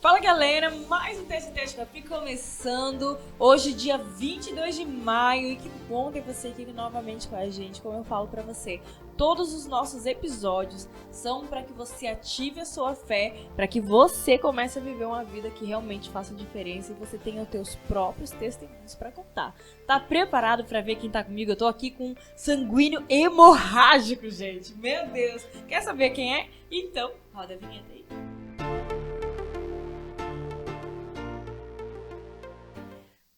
Fala galera, mais um TST Capi começando, hoje dia 22 de maio e que bom ter você aqui novamente com a gente. Como eu falo pra você, todos os nossos episódios são para que você ative a sua fé, para que você comece a viver uma vida que realmente faça diferença e você tenha os teus próprios testemunhos pra contar. Tá preparado pra ver quem tá comigo? Eu tô aqui com um sanguíneo hemorrágico, gente, meu Deus. Quer saber quem é? Então, roda a vinheta aí.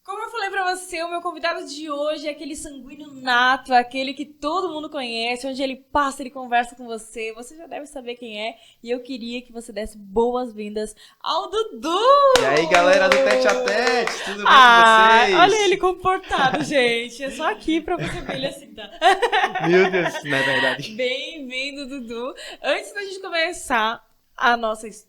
Como eu falei pra você, o meu convidado de hoje é aquele sanguíneo nato, aquele que todo mundo conhece, onde ele passa, ele conversa com você, você já deve saber quem é, e eu queria que você desse boas-vindas ao Dudu! E aí, galera do Tete a Tete, tudo bem com vocês? Olha ele comportado, gente, é só aqui pra você ver ele assim, tá? Meu Deus, não é verdade. Bem-vindo, Dudu! Antes da gente começar a nossa história,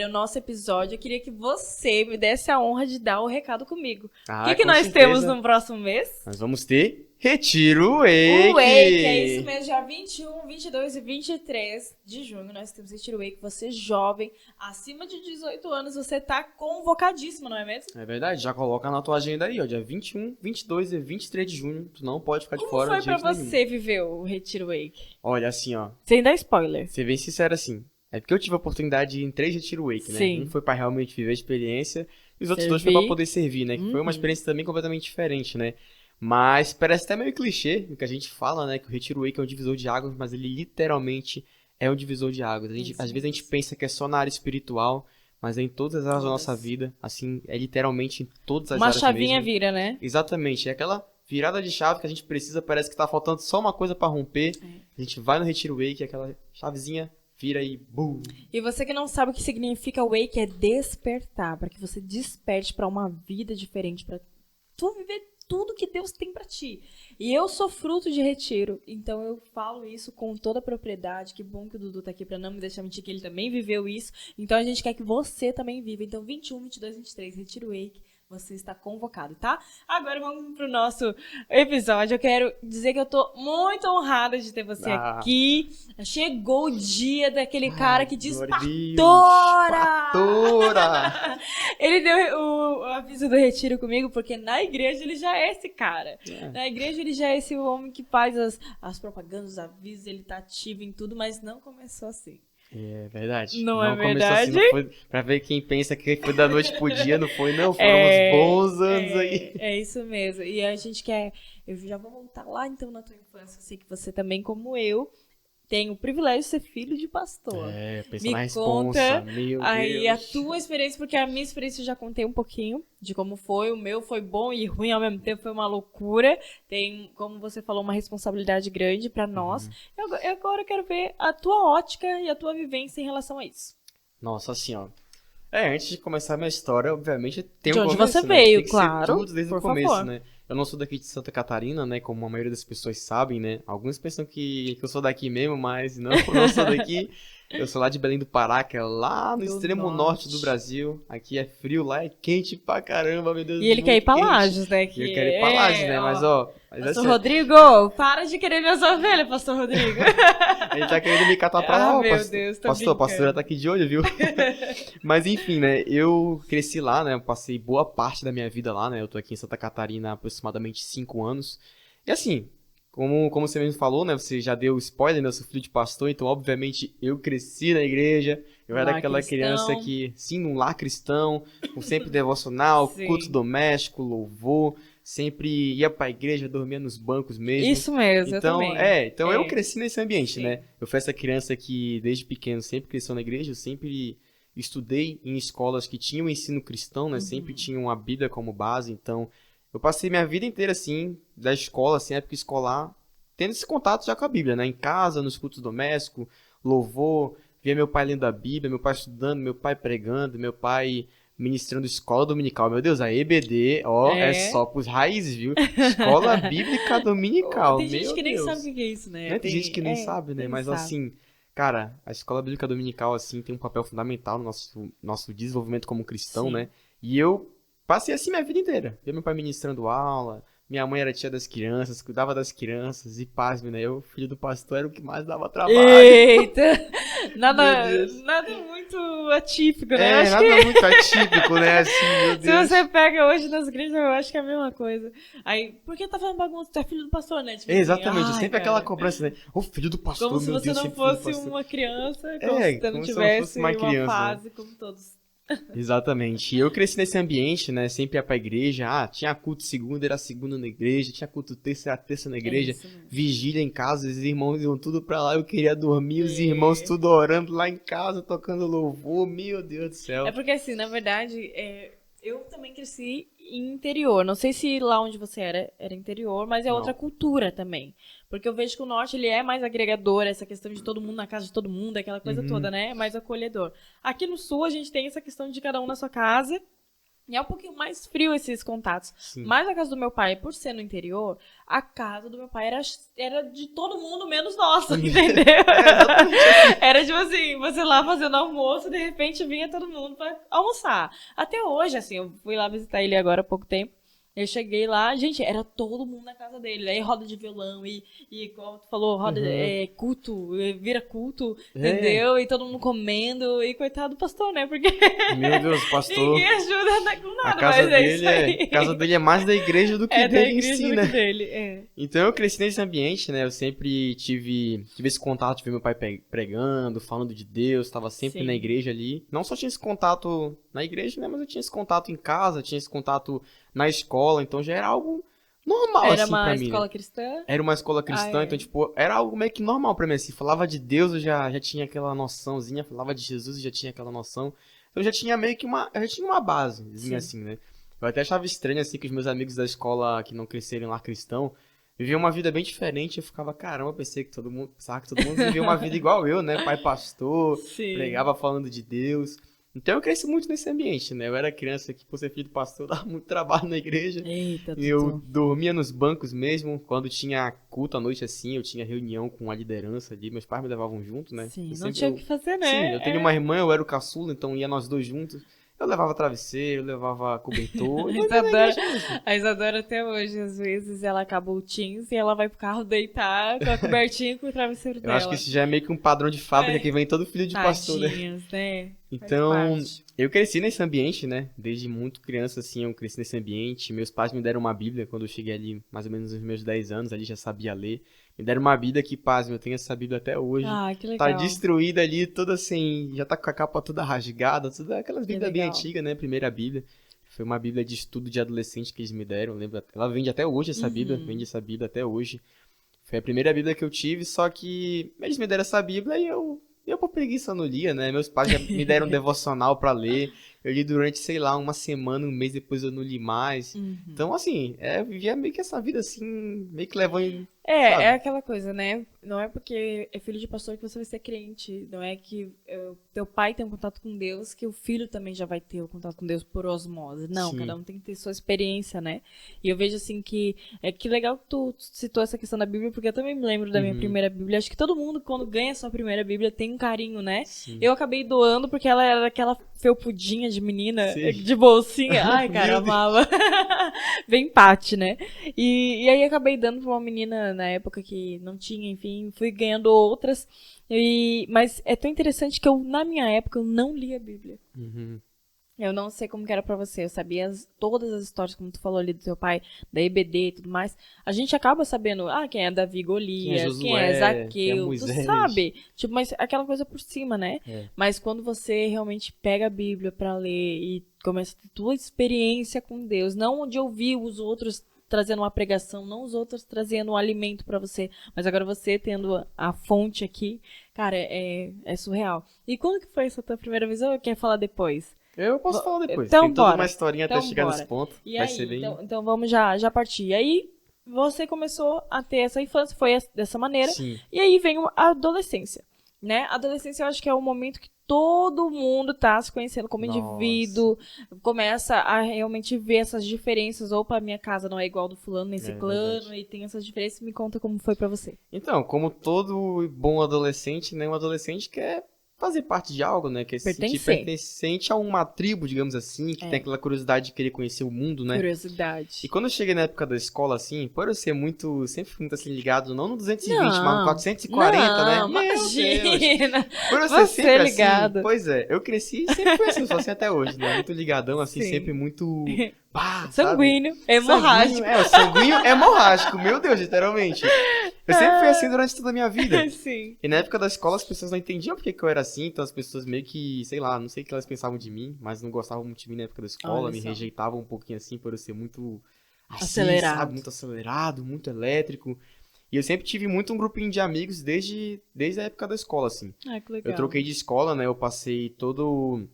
o nosso episódio, eu queria que você me desse a honra de dar o recado comigo. O que nós certeza temos no próximo mês? Nós vamos ter Retiro Wake. O Wake, é isso mesmo, dia 21, 22 e 23 de junho nós temos Retiro Wake. Você jovem, acima de 18 anos, você tá convocadíssimo, não é mesmo? É verdade, já coloca na tua agenda aí, ó, dia 21, 22 e 23 de junho, tu não pode ficar de fora. Como foi pra nenhum. você viver o Retiro Wake? Olha, assim, ó. Sem dar spoiler. Ser bem sincero assim, é porque eu tive a oportunidade de ir em 3 Retiro Wake, né? Sim. Um foi pra realmente viver a experiência e os outros Servir. 2 foi pra poder servir, né? Que foi uma experiência também completamente diferente, né? Mas parece até meio clichê o que a gente fala, né? Que o Retiro Wake é um divisor de águas, mas ele literalmente é um divisor de águas. Às vezes a gente pensa que é só na área espiritual, mas é em todas as áreas da nossa vida. Assim, é literalmente em todas as Uma áreas chavinha mesmo. vira, né? Exatamente. É aquela virada de chave que a gente precisa, parece que tá faltando só uma coisa pra romper. A gente vai no Retiro Wake, aquela chavezinha vira e bum. E você que não sabe o que significa Wake, é despertar, para que você desperte para uma vida diferente, para tu viver tudo que Deus tem pra ti. E eu sou fruto de retiro, então eu falo isso com toda a propriedade. Que bom que o Dudu tá aqui pra não me deixar mentir, que ele também viveu isso. Então a gente quer que você também viva. Então 21, 22, 23, Retiro Wake, você está convocado, tá? Agora vamos pro nosso episódio. Eu quero dizer que eu tô muito honrada de ter você aqui. Chegou o dia daquele cara que diz pastora! Ele deu o aviso do retiro comigo, porque na igreja ele já é esse cara. Na igreja ele já é esse homem que faz as propagandas, os avisos, ele tá ativo em tudo, mas não começou assim. É verdade. Não é começou verdade? Assim, não foi pra ver quem pensa que foi da noite pro dia, não foi, não. Foram uns bons anos aí. É isso mesmo. E a gente quer... Eu já vou voltar lá, então, na tua infância. Eu sei que você também, como eu, tem o privilégio de ser filho de pastor. Pensa Me na responsa, conta meu aí Deus. a tua experiência, porque a minha experiência eu já contei um pouquinho de como foi. O meu foi bom e ruim ao mesmo tempo, foi uma loucura. Tem, como você falou, uma responsabilidade grande pra nós. Eu agora quero ver a tua ótica e a tua vivência em relação a isso. Nossa, assim, ó. Antes de começar a minha história, obviamente, tem De um onde começo, você né? veio, Tem que claro, ser tudo desde por o começo, favor. né? Eu não sou daqui de Santa Catarina, né? Como a maioria das pessoas sabem, né? Alguns pensam que eu sou daqui mesmo, mas não sou daqui. Eu sou lá de Belém do Pará, que é lá no extremo norte do Brasil. Aqui é frio, lá é quente pra caramba, meu Deus. E ele quer ir pra quente. Lages, né? Eu quero ir pra Lages, né? Mas, ó... Pastor Rodrigo, para de querer minhas ovelhas, Pastor Rodrigo. Ele tá querendo me catar pra lá, ó, meu Deus, tô pastor, a brincando. pastora tá aqui de olho, viu? Mas enfim, né, eu cresci lá, né, eu passei boa parte da minha vida lá, né, eu tô aqui em Santa Catarina há aproximadamente 5 anos. E assim, como você mesmo falou, né, você já deu spoiler, né, eu sou filho de pastor, então obviamente eu cresci na igreja, eu era aquela criança que, sim, num lar cristão, com sempre devocional, culto doméstico, louvor... Sempre ia pra igreja, dormia nos bancos mesmo. Isso mesmo, então, eu também. Então eu cresci nesse ambiente, Sim. né? Eu fui essa criança que, desde pequeno, sempre cresceu na igreja. Eu sempre estudei em escolas que tinham ensino cristão, né? Sempre tinham a Bíblia como base. Então, eu passei minha vida inteira, assim, da escola, assim, época escolar, tendo esse contato já com a Bíblia, né? Em casa, nos cultos domésticos, louvor, via meu pai lendo a Bíblia, meu pai estudando, meu pai pregando, meu pai... ministrando escola dominical. Meu Deus, a EBD, é só pros raízes, viu? Escola Bíblica Dominical. Tem gente meu que nem Deus. sabe o que é isso, né? Tem gente que nem sabe, né? Mas assim, cara, a Escola Bíblica Dominical, assim, tem um papel fundamental no nosso desenvolvimento como cristão, né? E eu passei assim minha vida inteira. Eu, meu pai ministrando aula, minha mãe era tia das crianças, cuidava das crianças, e pasme, né? Eu, filho do pastor, era o que mais dava trabalho. Eita! Nada, Meu Deus. nada muito atípico, né? Eu acho Nada que muito atípico, né? Assim, meu se Deus. você pega hoje nas igrejas, eu acho que é a mesma coisa. Aí, por que tá fazendo bagunça? Tu é filho do pastor, né? Tipo assim, Exatamente, ai, sempre aquela cara. cobrança, né? Ô, filho do pastor, Como se meu você Deus, não sempre filho do fosse pastor. uma criança, como se você não Como se eu não fosse tivesse uma uma criança, né? fase como todos. Exatamente. E eu cresci nesse ambiente, né? Sempre ia pra igreja. Tinha culto segunda, era segunda na igreja. Tinha culto terça, era terça na igreja. isso mesmo. Vigília em casa, os irmãos iam tudo pra lá. Eu queria dormir, os É. irmãos tudo orando lá em casa, tocando louvor. Meu Deus do céu. É porque assim, na verdade, eu também cresci em interior. Não sei se lá onde você era interior, mas é Não. outra cultura também. Porque eu vejo que o norte, ele é mais agregador, essa questão de todo mundo na casa de todo mundo, aquela coisa toda, né? É mais acolhedor. Aqui no sul, a gente tem essa questão de cada um na sua casa. E é um pouquinho mais frio esses contatos. Sim. Mas a casa do meu pai, por ser no interior, a casa do meu pai era de todo mundo, menos nossa, entendeu? Era tipo assim, você lá fazendo almoço, de repente vinha todo mundo pra almoçar. Até hoje, assim, eu fui lá visitar ele agora há pouco tempo. Eu cheguei lá, gente, era todo mundo na casa dele. Aí roda de violão e como tu falou, roda culto, vira culto, entendeu? E todo mundo comendo. E coitado do pastor, né? Porque Meu Deus, pastor. ninguém ajuda com nada, A casa mas é isso aí. a casa dele é mais da igreja do que É da dele em igreja si, do né? que dele, é. Então eu cresci nesse ambiente, né? Eu sempre tive esse contato de ver meu pai pregando, falando de Deus, estava sempre Sim. na igreja ali. Não só tinha esse contato na igreja, né? Mas eu tinha esse contato em casa, tinha esse contato na escola, então já era algo normal, Era assim, uma pra mim, escola né? cristã? Era uma escola cristã, é. então, tipo, era algo meio que normal pra mim, assim. Falava de Deus, eu já tinha aquela noçãozinha, falava de Jesus, eu já tinha aquela noção. Então eu já tinha meio que eu já tinha uma basezinha, Sim. assim, né? Eu até achava estranho, assim, que os meus amigos da escola que não cresceram lá cristão viviam uma vida bem diferente. Eu ficava, caramba, pensava que todo mundo vivia uma vida igual eu, né? Pai pastor, Sim. pregava falando de Deus. Então eu cresci muito nesse ambiente, né? Eu era criança que, por ser filho do pastor, dava muito trabalho na igreja. Eita, E eu Tutu. dormia nos bancos mesmo. Quando tinha culto à noite assim, eu tinha reunião com a liderança ali. Meus pais me levavam junto, né? Sim, Eu não sempre- tinha o eu- que fazer, né? Sim, eu tenho uma irmã, eu era o caçula, então ia nós dois juntos. Eu levava travesseiro, eu levava cobertor. eu dormia na Isadora, igreja mesmo. a Isadora até hoje, às vezes, ela acaba o Teams e ela vai pro carro deitar com a cobertinha com o travesseiro Eu dela. acho que isso já é meio que um padrão de fábrica É. que vem todo filho de pastor, né? Tadinhas, né? Então, Faz parte. eu cresci nesse ambiente, né? Desde muito criança, assim, eu cresci nesse ambiente. Meus pais me deram uma Bíblia quando eu cheguei ali, mais ou menos nos meus 10 anos, ali já sabia ler. Me deram uma Bíblia que, pasme, eu tenho essa Bíblia até hoje. Ah, que Tá legal. destruída ali, toda assim, já tá com a capa toda rasgada, toda aquelas Bíblias bem legal. antigas, né? Primeira Bíblia. Foi uma Bíblia de estudo de adolescente que eles me deram, eu lembro. Ela vende até hoje essa Bíblia, vende essa Bíblia até hoje. Foi a primeira Bíblia que eu tive, só que eles me deram essa Bíblia e eu por preguiça não lia, né? Meus pais já me deram um devocional pra ler. Eu li durante, sei lá, uma semana, um mês depois eu não li mais. Então, assim, eu vivia meio que essa vida assim, meio que levando. Sabe? É aquela coisa, né? Não é porque é filho de pastor que você vai ser crente. Não é que teu pai tem um contato com Deus que o filho também já vai ter o contato com Deus por osmose. Não, Sim. cada um tem que ter sua experiência, né? E eu vejo assim que legal que tu citou essa questão da Bíblia, porque eu também me lembro da minha primeira Bíblia. Acho que todo mundo, quando ganha a sua primeira Bíblia, tem um carinho, né? Sim. Eu acabei doando porque ela era aquela felpudinha de menina, Sim. de bolsinha. Ai, cara, Meu Deus. amava. Bem Paty, né? E aí acabei dando pra uma menina na época que não tinha, enfim, fui ganhando outras. Mas é tão interessante que na minha época, eu não lia a Bíblia. Uhum. Eu não sei como que era pra você, eu sabia todas as histórias, como tu falou ali do teu pai, da EBD e tudo mais. A gente acaba sabendo, quem é Davi Golias, quem é Zaqueu, quem é tu Moisés. sabe? Tipo, mas aquela coisa por cima, né? É. Mas quando você realmente pega a Bíblia pra ler e começa a ter tua experiência com Deus, não de ouvir os outros trazendo uma pregação, não os outros trazendo um alimento pra você, mas agora você tendo a fonte aqui, cara, é surreal. E quando que foi essa tua primeira vez? Ou quer falar depois? Eu posso falar depois. Então, Tem toda bora. uma historinha até Então, chegar bora. nesse ponto. E Vai aí, ser bem. então vamos já partir. E aí, você começou a ter essa infância, foi dessa maneira, Sim. e aí vem a adolescência, né? A adolescência eu acho que é o momento que todo mundo tá se conhecendo como Nossa. indivíduo, começa a realmente ver essas diferenças, opa, minha casa não é igual do fulano nem ciclano, verdade. e tem essas diferenças, me conta como foi pra você. Então, como todo bom adolescente, né? Um adolescente quer fazer parte de algo, né? Que é se sentir Pertencer. pertencente a uma tribo, digamos assim, que tem aquela curiosidade de querer conhecer o mundo, né? Curiosidade. E quando eu cheguei na época da escola, assim, por eu ser muito, sempre fui muito assim ligado, não no 220, mas no 440, né? Não, Meu Deus. imagina. Por eu ser Você sempre ligado. assim, pois é, eu cresci e sempre fui assim, sou assim até hoje, né? Muito ligadão, assim, Sim. sempre muito, pá, Sanguíneo, sabe? hemorrágico. Sanguíneo, o sanguíneo hemorrágico, meu Deus, literalmente. Eu sempre fui assim durante toda a minha vida. Sim. E na época da escola as pessoas não entendiam porque que eu era assim, então as pessoas meio que, sei lá, não sei o que elas pensavam de mim, mas não gostavam muito de mim na época da escola, Olha me só. rejeitavam um pouquinho assim por eu ser muito assim, Acelerado. sabe, muito acelerado, muito elétrico. E eu sempre tive muito um grupinho de amigos desde a época da escola, assim. Ah, que legal. Eu troquei de escola, né, eu passei todo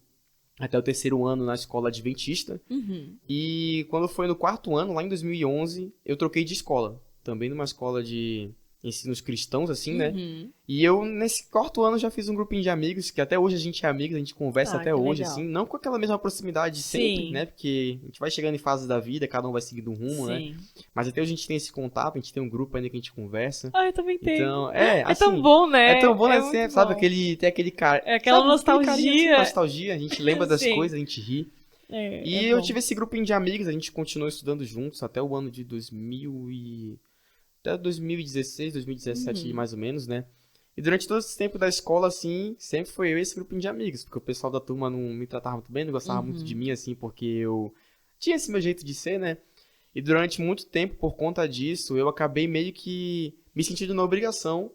até o terceiro ano na escola adventista. Uhum. E quando foi no quarto ano, lá em 2011, eu troquei de escola. Também numa escola de ensinos cristãos, assim, né? Uhum. E eu, nesse quarto ano, já fiz um grupinho de amigos, que até hoje a gente é amigo, a gente conversa Ah, até que hoje, legal. assim. Não com aquela mesma proximidade de sempre, Sim. né? Porque a gente vai chegando em fases da vida, cada um vai seguindo um rumo, né? Sim. Mas até hoje a gente tem esse contato, a gente tem um grupo ainda que a gente conversa. Ah, eu também tenho. Então, É assim... tão bom, né? É tão bom, né? muito Sempre, sabe, bom. tem aquele cara... É aquela sabe, aquele carinho, assim, nostalgia. nostalgia, a gente lembra das Sim. coisas, a gente ri. E É eu bom. tive esse grupinho de amigos, a gente continuou estudando juntos até o ano de até 2016, 2017 Uhum. mais ou menos, né? E durante todo esse tempo da escola, assim, sempre foi eu e esse grupinho de amigos, porque o pessoal da turma não me tratava muito bem, não gostava muito de mim, assim, porque eu tinha esse meu jeito de ser, né? E durante muito tempo, por conta disso, eu acabei meio que me sentindo na obrigação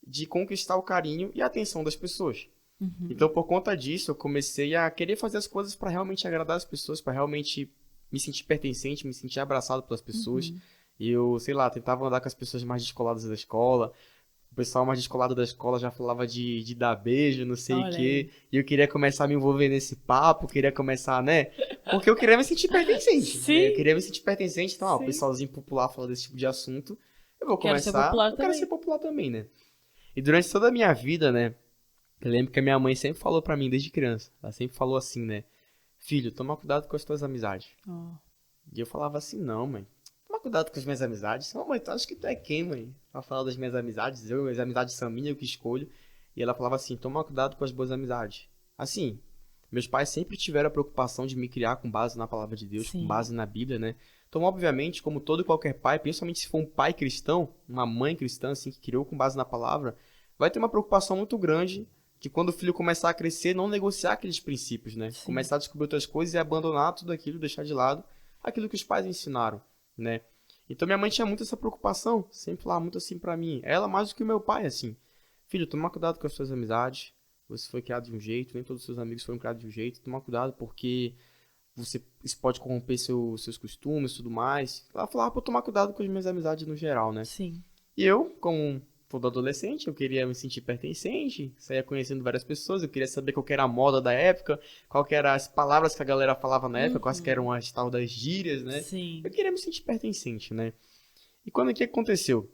de conquistar o carinho e a atenção das pessoas. Uhum. Então, por conta disso, eu comecei a querer fazer as coisas para realmente agradar as pessoas, para realmente me sentir pertencente, me sentir abraçado pelas pessoas. E eu, sei lá, tentava andar com as pessoas mais descoladas da escola. O pessoal mais descolado da escola já falava de dar beijo, não sei o Olha quê. aí. E eu queria começar a me envolver nesse papo, queria começar, né? Porque eu queria me sentir pertencente. Sim. Né? Eu queria me sentir pertencente. Então, o Sim. pessoalzinho popular fala desse tipo de assunto. Eu vou Quero ser começar. popular Eu quero também. ser popular também, né? E durante toda a minha vida, né? Eu lembro que a minha mãe sempre falou pra mim desde criança. Ela sempre falou assim, né? Filho, toma cuidado com as tuas amizades. Oh. E eu falava assim, não, mãe. Toma cuidado com as minhas amizades. Ô, mãe, tu acha que tu é quem, mãe? Pra falar das minhas amizades. As amizades são minhas, eu que escolho. E ela falava assim, toma cuidado com as boas amizades. Assim, meus pais sempre tiveram a preocupação de me criar com base na palavra de Deus, Sim. com base na Bíblia, né? Então, obviamente, como todo e qualquer pai, principalmente se for um pai cristão, uma mãe cristã, assim, que criou com base na palavra, vai ter uma preocupação muito grande de quando o filho começar a crescer, não negociar aqueles princípios, né? Sim. Começar a descobrir outras coisas e abandonar tudo aquilo, deixar de lado aquilo que os pais ensinaram, né? Então minha mãe tinha muito essa preocupação, sempre falava muito assim pra mim. Ela mais do que o meu pai, assim. Filho, toma cuidado com as suas amizades. Você foi criado de um jeito, nem todos os seus amigos foram criados de um jeito. Toma cuidado porque isso pode corromper seus costumes e tudo mais. Ela falava pra eu tomar cuidado com as minhas amizades no geral, né? Sim. E eu, como todo adolescente, eu queria me sentir pertencente, saía conhecendo várias pessoas, eu queria saber qual que era a moda da época, qual que eram as palavras que a galera falava na época, quais que eram as tal das gírias, né? Sim. Eu queria me sentir pertencente, né? E quando que aconteceu?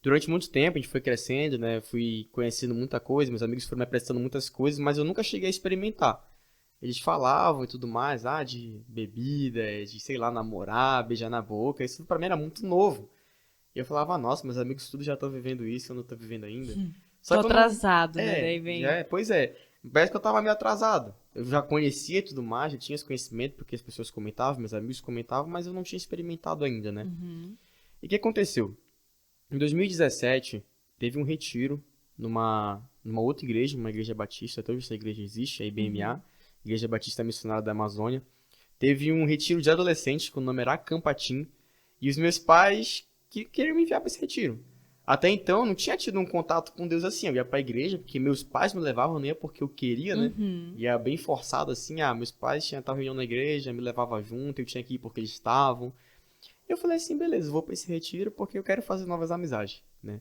Durante muito tempo a gente foi crescendo, né? Fui conhecendo muita coisa, meus amigos foram me apresentando muitas coisas, mas eu nunca cheguei a experimentar. Eles falavam e tudo mais, de bebida, de, sei lá, namorar, beijar na boca, isso pra mim era muito novo. E eu falava, nossa, meus amigos tudo já estão vivendo isso, eu não tô vivendo ainda. Tô que eu não- atrasado, né? Daí vem. Pois é. Parece que eu tava meio atrasado. Eu já conhecia e tudo mais, já tinha esse conhecimento, porque as pessoas comentavam, meus amigos comentavam, mas eu não tinha experimentado ainda, né? E o que aconteceu? Em 2017, teve um retiro numa outra igreja, uma igreja batista, até hoje essa igreja existe, a IBMA, Igreja Batista Missionária da Amazônia. Teve um retiro de adolescentes, com o nome era Acampatim, e os meus pais que queriam me enviar para esse retiro. Até então, eu não tinha tido um contato com Deus assim. Eu ia pra igreja, porque meus pais me levavam, não ia porque eu queria, né? Ia bem forçado assim. Meus pais estavam reunião na igreja, me levavam junto, eu tinha que ir porque eles estavam. Eu falei assim, beleza, vou pra esse retiro porque eu quero fazer novas amizades, né?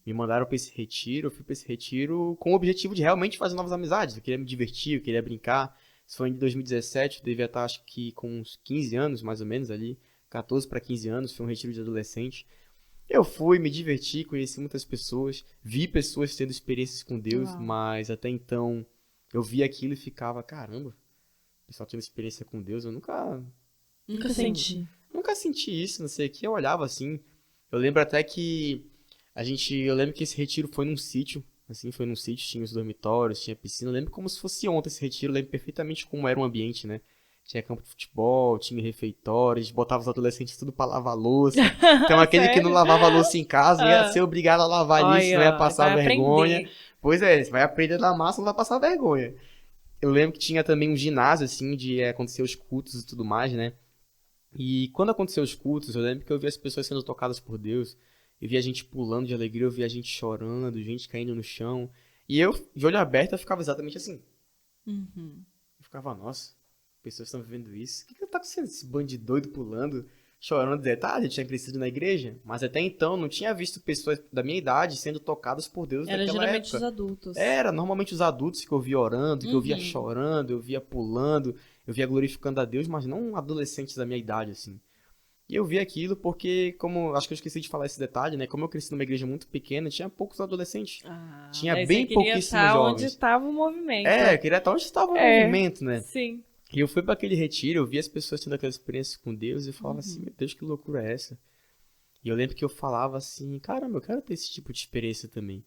Me mandaram pra esse retiro, eu fui pra esse retiro com o objetivo de realmente fazer novas amizades. Eu queria me divertir, eu queria brincar. Isso foi em 2017, eu devia estar acho que com uns 15 anos, mais ou menos ali. 14 para 15 anos, foi um retiro de adolescente. Eu fui, me diverti, conheci muitas pessoas, vi pessoas tendo experiências com Deus, mas até então eu via aquilo e ficava, caramba, o pessoal tendo experiência com Deus, eu nunca senti isso, não sei o que, eu olhava assim. Eu lembro até que eu lembro que esse retiro foi num sítio, Assim, foi num sítio, tinha os dormitórios, tinha piscina. Eu lembro como se fosse ontem esse retiro, eu lembro perfeitamente como era o ambiente, né? Tinha campo de futebol, tinha refeitório, a gente botava os adolescentes tudo pra lavar louça. Então aquele que não Sério? lavava louça em casa ia ser obrigado a lavar ali, senão ia Olha, passar vai vergonha. aprender. Pois é, você vai aprender na massa, não vai passar vergonha. Eu lembro que tinha também um ginásio, assim, de acontecer os cultos e tudo mais, né? E quando aconteceu os cultos, eu lembro que eu via as pessoas sendo tocadas por Deus. Eu via gente pulando de alegria, eu via gente chorando, gente caindo no chão. E eu, de olho aberto, eu ficava exatamente assim. Uhum. Eu ficava, nossa, pessoas estão vivendo isso. O que tá acontecendo? Esse bando de doido pulando, chorando, dizer, tá, eu tinha crescido na igreja. Mas até então, não tinha visto pessoas da minha idade sendo tocadas por Deus Era naquela geralmente época. os adultos. Era, normalmente os adultos que eu via orando, que eu via Uhum. chorando, eu via pulando, eu via glorificando a Deus, mas não adolescentes da minha idade, assim. E eu vi aquilo porque, como, acho que eu esqueci de falar esse detalhe, né? Como eu cresci numa igreja muito pequena, tinha poucos adolescentes. Ah, Tinha daí bem você queria pouquíssimos estar onde jovens. estava o movimento. É, eu queria estar onde estava o É. movimento, né? Sim. E eu fui para aquele retiro, eu vi as pessoas tendo aquela experiência com Deus e eu falava assim, meu Deus, que loucura é essa? E eu lembro que eu falava assim, caramba, eu quero ter esse tipo de experiência também.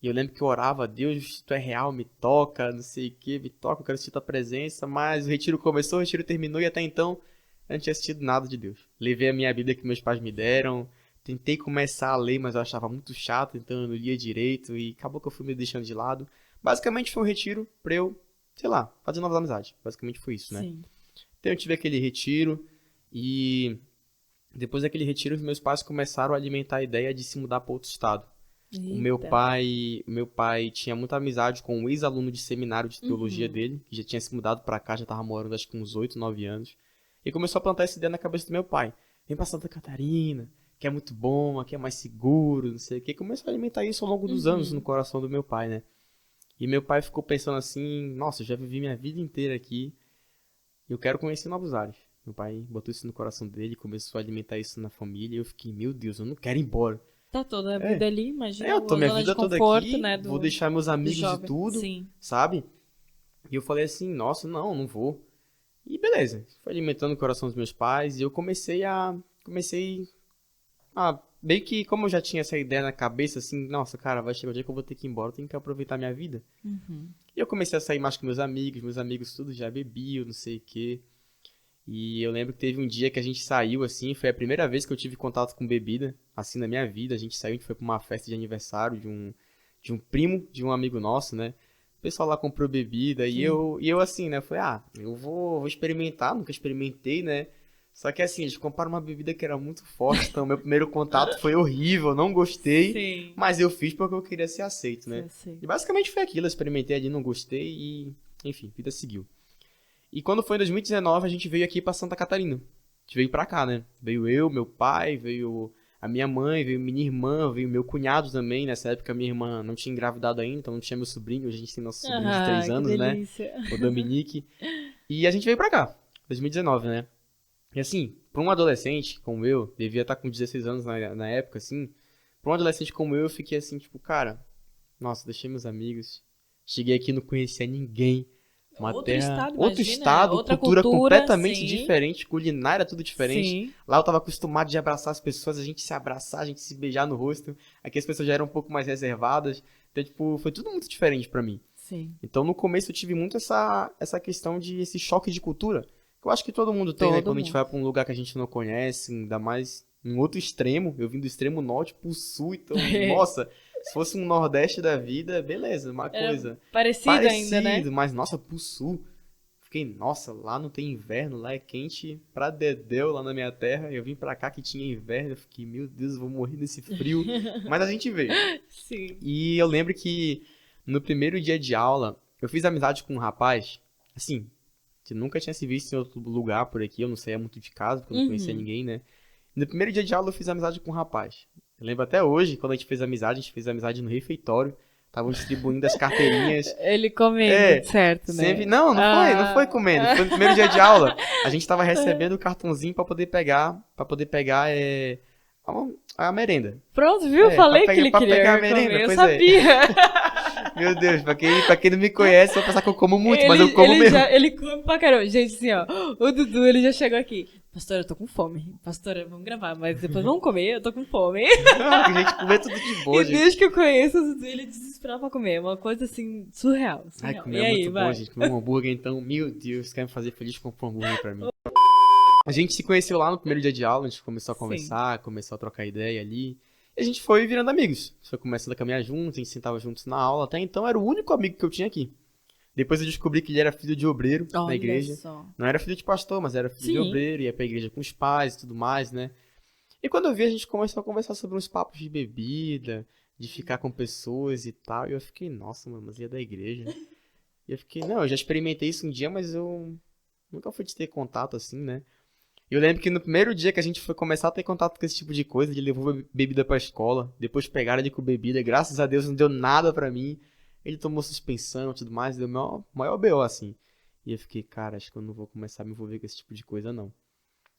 E eu lembro que eu orava, Deus, tu é real, me toca, não sei o que, me toca, eu quero sentir tua presença, mas o retiro começou, o retiro terminou e até então eu não tinha assistido nada de Deus. Levei a minha Bíblia que meus pais me deram, tentei começar a ler, mas eu achava muito chato, então eu não lia direito e acabou que eu fui me deixando de lado. Basicamente foi um retiro pra eu, sei lá, fazer novas amizades. Basicamente foi isso, né? Sim. Então eu tive aquele retiro e depois daquele retiro os meus pais começaram a alimentar a ideia de se mudar para outro estado. O meu pai tinha muita amizade com um ex-aluno de seminário de teologia dele, que já tinha se mudado pra cá, já tava morando acho que uns 8, 9 anos. E começou a plantar essa ideia na cabeça do meu pai. Vem pra Santa Catarina, que é muito bom, aqui é mais seguro, não sei o quê. Começou a alimentar isso ao longo dos anos no coração do meu pai, né? E meu pai ficou pensando assim, nossa, eu já vivi minha vida inteira aqui, eu quero conhecer novos ares. Meu pai botou isso no coração dele, começou a alimentar isso na família, e eu fiquei, meu Deus, eu não quero ir embora. Tá toda a vida ali, imagina. Eu tô a minha zona vida de toda conforto, aqui, né, vou deixar meus amigos e jovem. tudo, Sim. sabe? E eu falei assim, nossa, não vou. E beleza, foi alimentando o coração dos meus pais, e eu comecei a meio que, como eu já tinha essa ideia na cabeça, assim, nossa, cara, vai chegar o dia que eu vou ter que ir embora, eu tenho que aproveitar minha vida. E eu comecei a sair mais com meus amigos tudo já bebiam, não sei o quê. E eu lembro que teve um dia que a gente saiu, assim, foi a primeira vez que eu tive contato com bebida, assim, na minha vida. A gente saiu, a gente foi pra uma festa de aniversário de um primo de um amigo nosso, né? O pessoal lá comprou bebida e eu assim, né? Falei, eu vou experimentar, nunca experimentei, né? Só que assim, eles compraram uma bebida que era muito forte, então meu primeiro contato foi horrível, não gostei, Sim. mas eu fiz porque eu queria ser aceito, né? Sim. E basicamente foi aquilo, eu experimentei ali, não gostei e, enfim, a vida seguiu. E quando foi em 2019, a gente veio aqui pra Santa Catarina. A gente veio pra cá, né? Veio eu, meu pai, veio a minha mãe, veio minha irmã, veio meu cunhado também. Nessa época, minha irmã não tinha engravidado ainda, então não tinha meu sobrinho. Hoje a gente tem nosso sobrinho de 3 anos, né? O Dominique. E a gente veio pra cá, 2019, né? E assim, pra um adolescente como eu, devia estar com 16 anos na época, assim. Pra um adolescente como eu fiquei assim, tipo, cara, nossa, deixei meus amigos. Cheguei aqui e não conhecia ninguém. Uma Outro terra, estado, outro imagina, estado, outra cultura completamente sim. diferente, culinária tudo diferente. Sim. Lá eu tava acostumado de abraçar as pessoas, a gente se abraçar, a gente se beijar no rosto. Aqui as pessoas já eram um pouco mais reservadas. Então, tipo, foi tudo muito diferente pra mim. Sim. Então, no começo eu tive muito essa questão de esse choque de cultura. Que eu acho que todo mundo tem, né? Quando a gente vai pra um lugar que a gente não conhece, ainda mais em outro extremo. Eu vim do extremo norte pro sul, então, nossa, se fosse um nordeste da vida, beleza, uma coisa. Parecido ainda, né? Mas, nossa, pro sul. Fiquei, nossa, lá não tem inverno, lá é quente pra dedéu lá na minha terra. Eu vim pra cá que tinha inverno, eu fiquei, meu Deus, eu vou morrer nesse frio. Mas a gente veio. Sim. E eu lembro que no primeiro dia de aula, eu fiz amizade com um rapaz, assim, que nunca tinha se visto em outro lugar por aqui, eu não saía muito de casa, porque eu não conhecia ninguém, né? No primeiro dia de aula eu fiz amizade com um rapaz. Eu lembro até hoje, quando a gente fez amizade no refeitório. Estavam distribuindo as carteirinhas. Ele comendo, certo, né? Sempre... Não foi comendo. Foi no primeiro dia de aula. A gente tava recebendo o cartãozinho pra poder pegar a merenda. Pronto, viu? Falei que ele queria pegar a merenda, comer, eu pois sabia. Meu Deus, pra quem não me conhece, vai pensar que eu como muito, mas eu como ele mesmo. Ele come pra caramba. Gente, assim, ó. O Dudu, ele já chegou aqui. Pastora, eu tô com fome. Pastora, vamos gravar, mas depois vamos comer, eu tô com fome. A gente comer tudo de boa, E gente. desde que eu conheço o Dudu, ele desesperava pra comer. É uma coisa, assim, surreal. Ai, surreal. comer E é aí, muito vai? bom, gente. Comer um hambúrguer, então, meu Deus, quer me fazer feliz com um hambúrguer pra mim. A gente se conheceu lá no primeiro dia de aula, a gente começou a Sim. conversar, começou a trocar ideia ali. E a gente foi virando amigos. A gente foi começando a caminhar juntos, a gente sentava juntos na aula. Até então era o único amigo que eu tinha aqui. Depois eu descobri que ele era filho de obreiro na Olha igreja. só. Não era filho de pastor, mas era filho de Sim. obreiro, ia pra igreja com os pais e tudo mais, né? E quando eu vi, a gente começou a conversar sobre uns papos de bebida, de ficar com pessoas e tal. E eu fiquei, nossa, mano, mas ele é da igreja. E eu fiquei, não, eu já experimentei isso um dia, mas eu nunca fui de ter contato assim, né? E eu lembro que no primeiro dia que a gente foi começar a ter contato com esse tipo de coisa, ele levou bebida pra escola, depois pegaram ele com bebida, graças a Deus não deu nada pra mim. Ele tomou suspensão e tudo mais, deu maior BO assim. E eu fiquei, cara, acho que eu não vou começar a me envolver com esse tipo de coisa, não.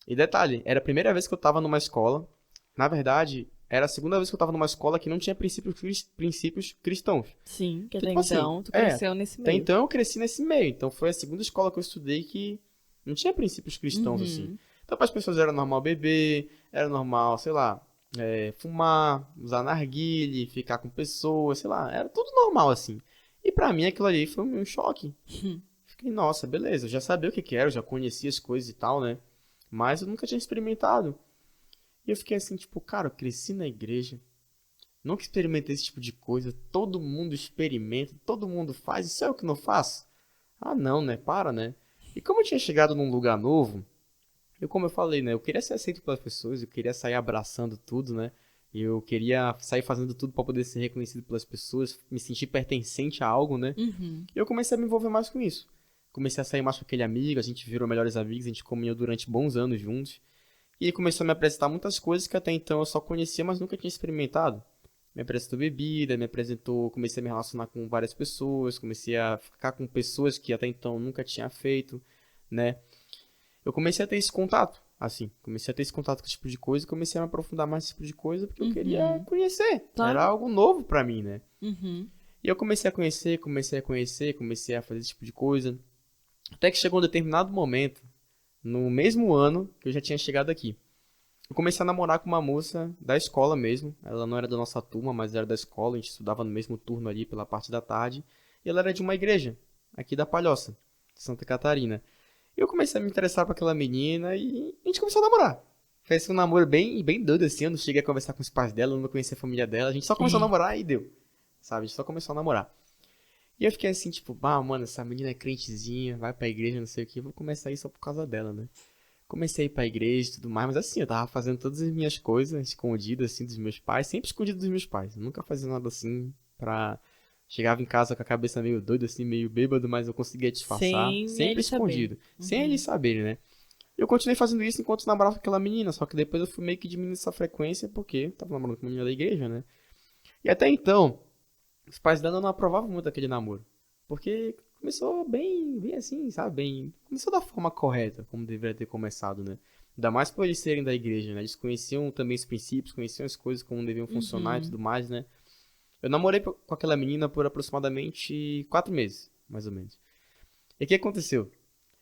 E detalhe, era a primeira vez que eu tava numa escola. Na verdade, era a segunda vez que eu tava numa escola que não tinha princípios cristãos. Sim, que até Tipo assim, então tu cresceu nesse até meio. então eu cresci nesse meio. Então foi a segunda escola que eu estudei que não tinha princípios cristãos, assim. Uhum. Então para as pessoas era normal beber, era normal, sei lá, fumar, usar narguile, ficar com pessoas, sei lá, era tudo normal, assim. E pra mim aquilo ali foi um choque. Fiquei, nossa, beleza, eu já sabia o que que era, eu já conhecia as coisas e tal, né? Mas eu nunca tinha experimentado. E eu fiquei assim, tipo, cara, eu cresci na igreja, nunca experimentei esse tipo de coisa, todo mundo experimenta, todo mundo faz, isso é o que não faço? Ah, não, né? Para, né? E como eu tinha chegado num lugar novo, como eu falei, né? Eu queria ser aceito pelas pessoas, eu queria sair abraçando tudo, né? Eu queria sair fazendo tudo pra poder ser reconhecido pelas pessoas, me sentir pertencente a algo, né? Uhum. E eu comecei a me envolver mais com isso. Comecei a sair mais com aquele amigo, a gente virou melhores amigos, a gente caminhou durante bons anos juntos. E ele começou a me apresentar muitas coisas que até então eu só conhecia, mas nunca tinha experimentado. Me apresentou bebida, me apresentou, comecei a me relacionar com várias pessoas, comecei a ficar com pessoas que até então nunca tinha feito, né? Eu comecei a ter esse contato, assim, comecei a ter esse contato com esse tipo de coisa, comecei a me aprofundar mais nesse tipo de coisa porque eu queria conhecer. Claro. Era algo novo pra mim, né? Uhum. E eu comecei a conhecer, comecei a fazer esse tipo de coisa. Até que chegou um determinado momento, no mesmo ano que eu já tinha chegado aqui. Eu comecei a namorar com uma moça da escola mesmo. Ela não era da nossa turma, mas era da escola. A gente estudava no mesmo turno ali pela parte da tarde. E ela era de uma igreja, aqui da Palhoça, de Santa Catarina. E eu comecei a me interessar por aquela menina e a gente começou a namorar. Foi assim, um namoro bem doido assim. Eu não cheguei a conversar com os pais dela, eu não conhecia a família dela. A gente só começou a namorar e deu. Sabe? A gente só começou a namorar. E eu fiquei assim, tipo, mano, essa menina é crentezinha, vai pra igreja, não sei o que, vou começar a ir só por causa dela, né? Comecei a ir pra igreja e tudo mais, mas assim, eu tava fazendo todas as minhas coisas escondidas, assim, dos meus pais, sempre escondido dos meus pais. Eu nunca fazia nada assim pra... Chegava em casa com a cabeça meio doida, assim, meio bêbado, mas eu conseguia disfarçar, Sem sempre eles escondido. saberem. Sem eles saberem, né? Eu continuei fazendo isso enquanto namorava com aquela menina, só que depois eu fui meio que diminuindo essa frequência, porque eu tava namorando com uma menina da igreja, né? E até então, os pais dela não aprovavam muito aquele namoro. Porque começou bem assim, sabe? Começou da forma correta, como deveria ter começado, né? Ainda mais por eles serem da igreja, né? Eles conheciam também os princípios, conheciam as coisas, como deviam funcionar e tudo mais, né? Eu namorei com aquela menina por aproximadamente 4 meses, mais ou menos. E o que aconteceu?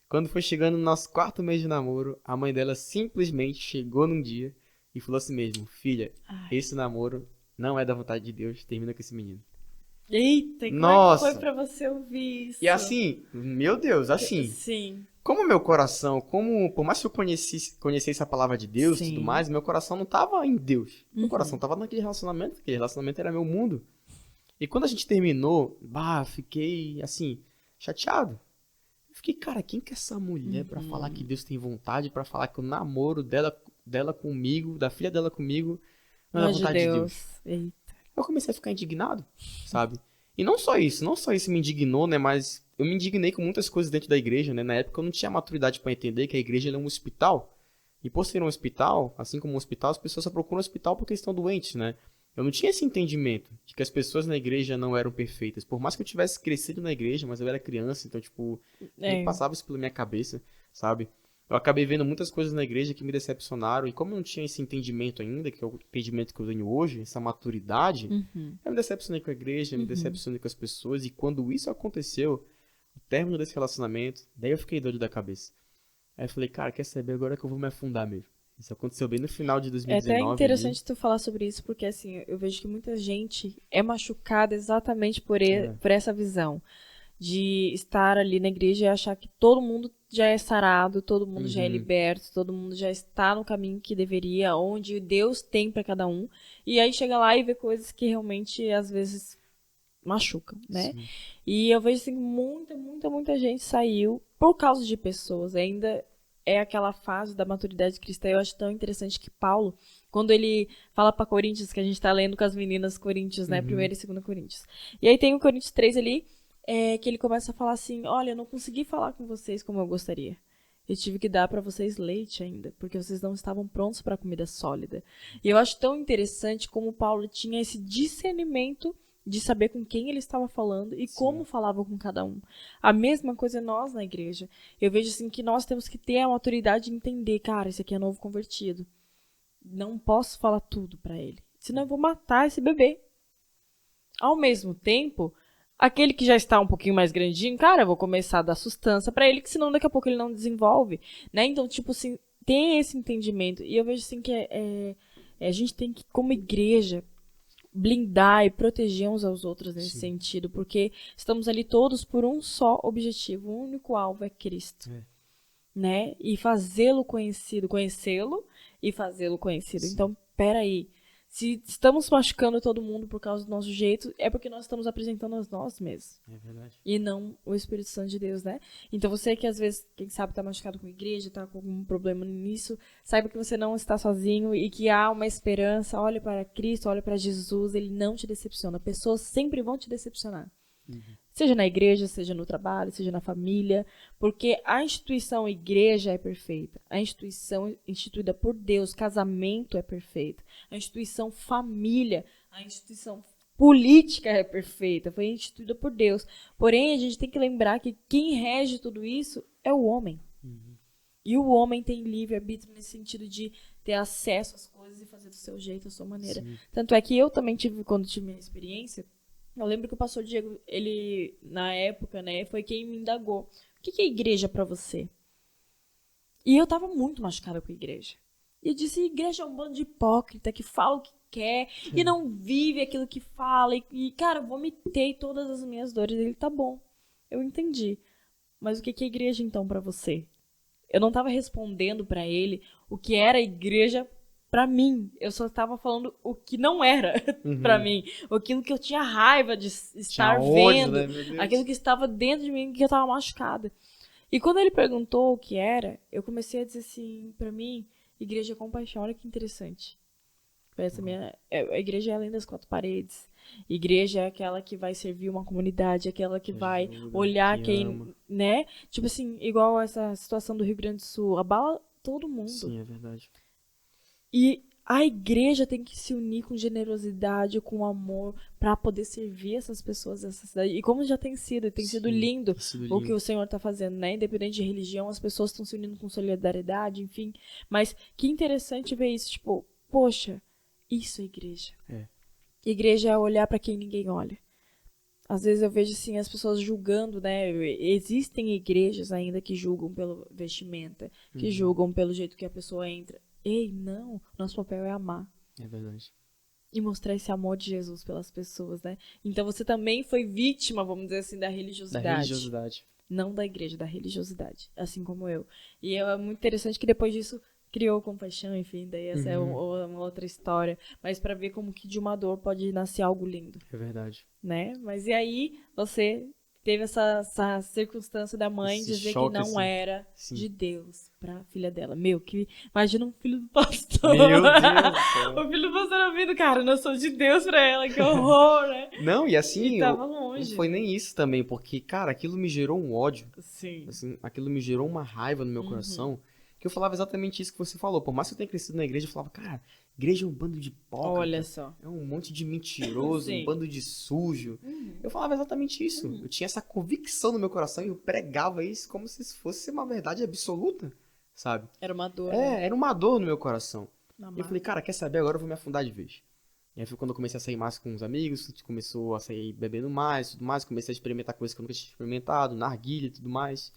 Quando foi chegando no nosso 4º mês de namoro, a mãe dela simplesmente chegou num dia e falou assim mesmo: Filha, esse namoro não é da vontade de Deus, termina com esse menino. Eita, e como é que Nossa! foi pra você ouvir isso? E assim, meu Deus, assim, Sim. como meu coração, por mais que eu conhecesse a palavra de Deus e tudo Sim. mais, meu coração não tava em Deus. Meu Uhum. coração tava naquele relacionamento era meu mundo. E quando a gente terminou, fiquei, assim, chateado. Eu fiquei, cara, quem que é essa mulher pra falar que Deus tem vontade, pra falar que o namoro dela comigo, da filha dela comigo, não é da Meu vontade de Deus? Eita. Eu comecei a ficar indignado, sabe? E não só isso me indignou, né? Mas eu me indignei com muitas coisas dentro da igreja, né? Na época eu não tinha maturidade para entender que a igreja ela é um hospital. E por ser um hospital, assim como um hospital, as pessoas só procuram um hospital porque estão doentes, né? Eu não tinha esse entendimento de que as pessoas na igreja não eram perfeitas. Por mais que eu tivesse crescido na igreja, mas eu era criança, então, tipo, nem passava isso pela minha cabeça, sabe? eu acabei vendo muitas coisas na igreja que me decepcionaram, e como eu não tinha esse entendimento ainda, que é o entendimento que eu tenho hoje, essa maturidade, eu me decepcionei com a igreja, me decepcionei com as pessoas, e quando isso aconteceu, o término desse relacionamento, daí eu fiquei doido da cabeça. Aí eu falei, cara, quer saber, agora que eu vou me afundar mesmo. Isso aconteceu bem no final de É 2019. até interessante tu falar sobre isso, porque assim, eu vejo que muita gente é machucada exatamente por essa visão de estar ali na igreja e achar que todo mundo já é sarado, todo mundo já é liberto, todo mundo já está no caminho que deveria, onde Deus tem para cada um. E aí chega lá e vê coisas que realmente às vezes machucam, né? Sim. E eu vejo assim, muita gente saiu por causa de pessoas. Ainda é aquela fase da maturidade cristã. Eu acho tão interessante que Paulo, quando ele fala para Coríntios, que a gente tá lendo com as meninas Coríntios, né? 1ª e 2ª Coríntios. E aí tem o Coríntios 3 ali, que ele começa a falar assim, olha, eu não consegui falar com vocês como eu gostaria. Eu tive que dar para vocês leite ainda, porque vocês não estavam prontos para comida sólida. E eu acho tão interessante como Paulo tinha esse discernimento de saber com quem ele estava falando e como falava com cada um. A mesma coisa nós na igreja. Eu vejo assim que nós temos que ter a maturidade de entender, cara, esse aqui é novo convertido. Não posso falar tudo para ele, senão eu vou matar esse bebê. Ao mesmo tempo, aquele que já está um pouquinho mais grandinho, cara, eu vou começar a dar sustância para ele, que senão daqui a pouco ele não desenvolve, né? Então, tipo assim, tem esse entendimento. E eu vejo assim que a gente tem que, como igreja, blindar e proteger uns aos outros nesse sentido, porque estamos ali todos por um só objetivo, o único alvo é Cristo, né? E fazê-lo conhecido, conhecê-lo e fazê-lo conhecido. Sim. Então, peraí, se estamos machucando todo mundo por causa do nosso jeito, é porque nós estamos apresentando a nós mesmos. É verdade. E não o Espírito Santo de Deus, né? Então você que às vezes, quem sabe, tá machucado com a igreja, tá com algum problema nisso, saiba que você não está sozinho e que há uma esperança. Olhe para Cristo, olhe para Jesus, ele não te decepciona. Pessoas sempre vão te decepcionar. Seja na igreja, seja no trabalho, seja na família, porque a instituição igreja é perfeita. A instituição instituída por Deus, casamento é perfeito. A instituição família, a instituição política é perfeita, foi instituída por Deus. Porém, a gente tem que lembrar que quem rege tudo isso é o homem. E o homem tem livre-arbítrio nesse sentido de ter acesso às coisas e fazer do seu jeito, da sua maneira. Tanto é que eu também tive, quando tive minha experiência, eu lembro que o pastor Diego, ele, na época, né, foi quem me indagou. O que é igreja pra você? E eu tava muito machucada com a igreja. E eu disse, igreja é um bando de hipócrita que fala o que quer e não vive aquilo que fala. E cara, eu vomitei todas as minhas dores. Ele, tá bom, eu entendi. Mas o que é igreja então pra você? Eu não tava respondendo pra ele o que era igreja pra mim. Eu só tava falando o que não era pra mim. Aquilo que eu tinha raiva de estar vendo. Ódio, né, meu Deus? Aquilo que estava dentro de mim, que eu tava machucada. E quando ele perguntou o que era, eu comecei a dizer assim, pra mim, igreja é compaixão. Olha que interessante. A igreja é além das 4 paredes. Igreja é aquela que vai servir uma comunidade, aquela que vai ajuda, olhar que quem, ama. né? Tipo assim, igual essa situação do Rio Grande do Sul, abala todo mundo. Sim, é verdade. E a igreja tem que se unir com generosidade, com amor, para poder servir essas pessoas dessa cidade. E como já tem sido, tem sido lindo o que o Senhor está fazendo, né? Independente de religião, as pessoas estão se unindo com solidariedade, enfim. Mas que interessante ver isso, tipo, poxa, isso é igreja. Igreja é olhar para quem ninguém olha. Às vezes eu vejo assim as pessoas julgando, né? Existem igrejas ainda que julgam pelo vestimenta, que julgam pelo jeito que a pessoa entra. Ei, não, nosso papel é amar. É verdade. E mostrar esse amor de Jesus pelas pessoas, né? Então você também foi vítima, vamos dizer assim, da religiosidade. Da religiosidade. Não da igreja, da religiosidade. Assim como eu. E é muito interessante que depois disso criou compaixão, enfim, daí essa é uma outra história. Mas pra ver como que de uma dor pode nascer algo lindo, É verdade. né? Mas e aí você teve essa circunstância da mãe Esse dizer que choque, não assim. era Sim. de Deus pra filha dela. Meu, que imagina um filho do pastor. Meu Deus do céu. O filho do pastor ouvindo, cara, não sou de Deus pra ela, que horror, né? Não, e assim, E tava longe. não foi nem isso também, porque, cara, aquilo me gerou um ódio. Sim. Assim, aquilo me gerou uma raiva no meu coração, que eu falava exatamente isso que você falou. Por mais que eu tenha crescido na igreja, eu falava, cara, igreja é um bando de hipócrita. Olha só. É um monte de mentiroso, Sim. um bando de sujo. Eu falava exatamente isso. Eu tinha essa convicção no meu coração e eu pregava isso como se fosse uma verdade absoluta, sabe? Era uma dor, né? Era uma dor no meu coração. E eu Mamar. falei, cara, quer saber? Agora eu vou me afundar de vez. E aí foi quando eu comecei a sair mais com os amigos, a gente começou a sair bebendo mais, tudo mais, comecei a experimentar coisas que eu nunca tinha experimentado, narguilha e tudo mais.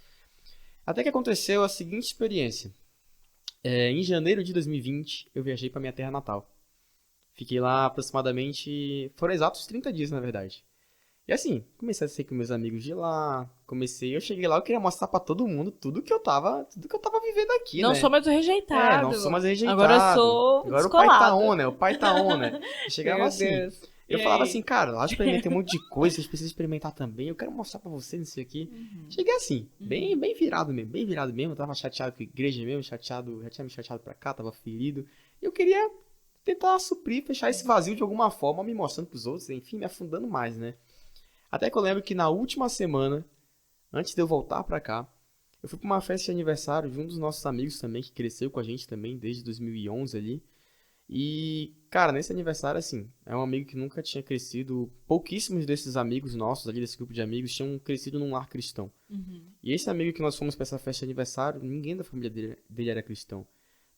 Até que aconteceu a seguinte experiência. Em janeiro de 2020, eu viajei pra minha terra natal. Fiquei lá aproximadamente, foram exatos 30 dias, na verdade. E assim, comecei a sair com meus amigos de lá, eu cheguei lá, eu queria mostrar pra todo mundo tudo que eu tava vivendo aqui, Não né? sou mais o rejeitado. Não sou mais rejeitado. Agora eu sou Agora o pai tá descolado. on, né? O pai tá on, né? Eu chegava Meu assim. Deus. Eu E falava aí? assim, cara, lá eu experimentei um monte de coisa, vocês precisam experimentar também. Eu quero mostrar pra vocês isso aqui. Cheguei assim, bem virado mesmo. Eu tava chateado com a igreja mesmo, já tinha me chateado pra cá, tava ferido. E eu queria tentar suprir, fechar esse vazio de alguma forma, me mostrando pros outros, enfim, me afundando mais, né? Até que eu lembro que na última semana, antes de eu voltar pra cá, eu fui pra uma festa de aniversário de um dos nossos amigos também, que cresceu com a gente também, desde 2011 ali. E, cara, nesse aniversário, assim, é um amigo que nunca tinha crescido. Pouquíssimos desses amigos nossos ali, desse grupo de amigos, tinham crescido num lar cristão. E esse amigo que nós fomos pra essa festa de aniversário, ninguém da família dele era cristão.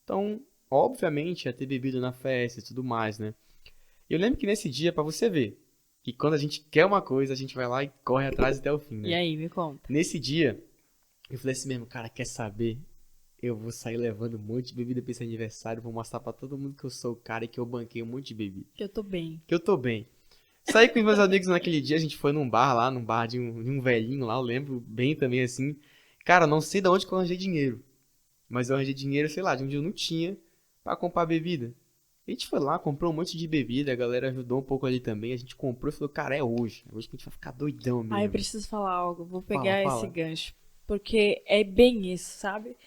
Então, obviamente, ia ter bebido na festa e tudo mais, né? E eu lembro que nesse dia, pra você ver, que quando a gente quer uma coisa, a gente vai lá e corre atrás até o fim, né? E aí, me conta. Nesse dia, eu falei assim mesmo, cara, quer saber? Eu vou sair levando um monte de bebida pra esse aniversário, vou mostrar pra todo mundo que eu sou o cara e que eu banquei um monte de bebida. Que eu tô bem. Que eu tô bem. Saí com os meus amigos naquele dia, a gente foi num bar de um velhinho lá, eu lembro bem também assim. Cara, não sei de onde que eu arranjei dinheiro. Mas eu arranjei dinheiro, sei lá, de onde eu não tinha pra comprar bebida. A gente foi lá, comprou um monte de bebida, a galera ajudou um pouco ali também. A gente comprou e falou, cara, é hoje. É hoje que a gente vai ficar doidão mesmo. Ah, eu preciso falar algo. Vou pegar Fala. esse gancho. Porque é bem isso, sabe?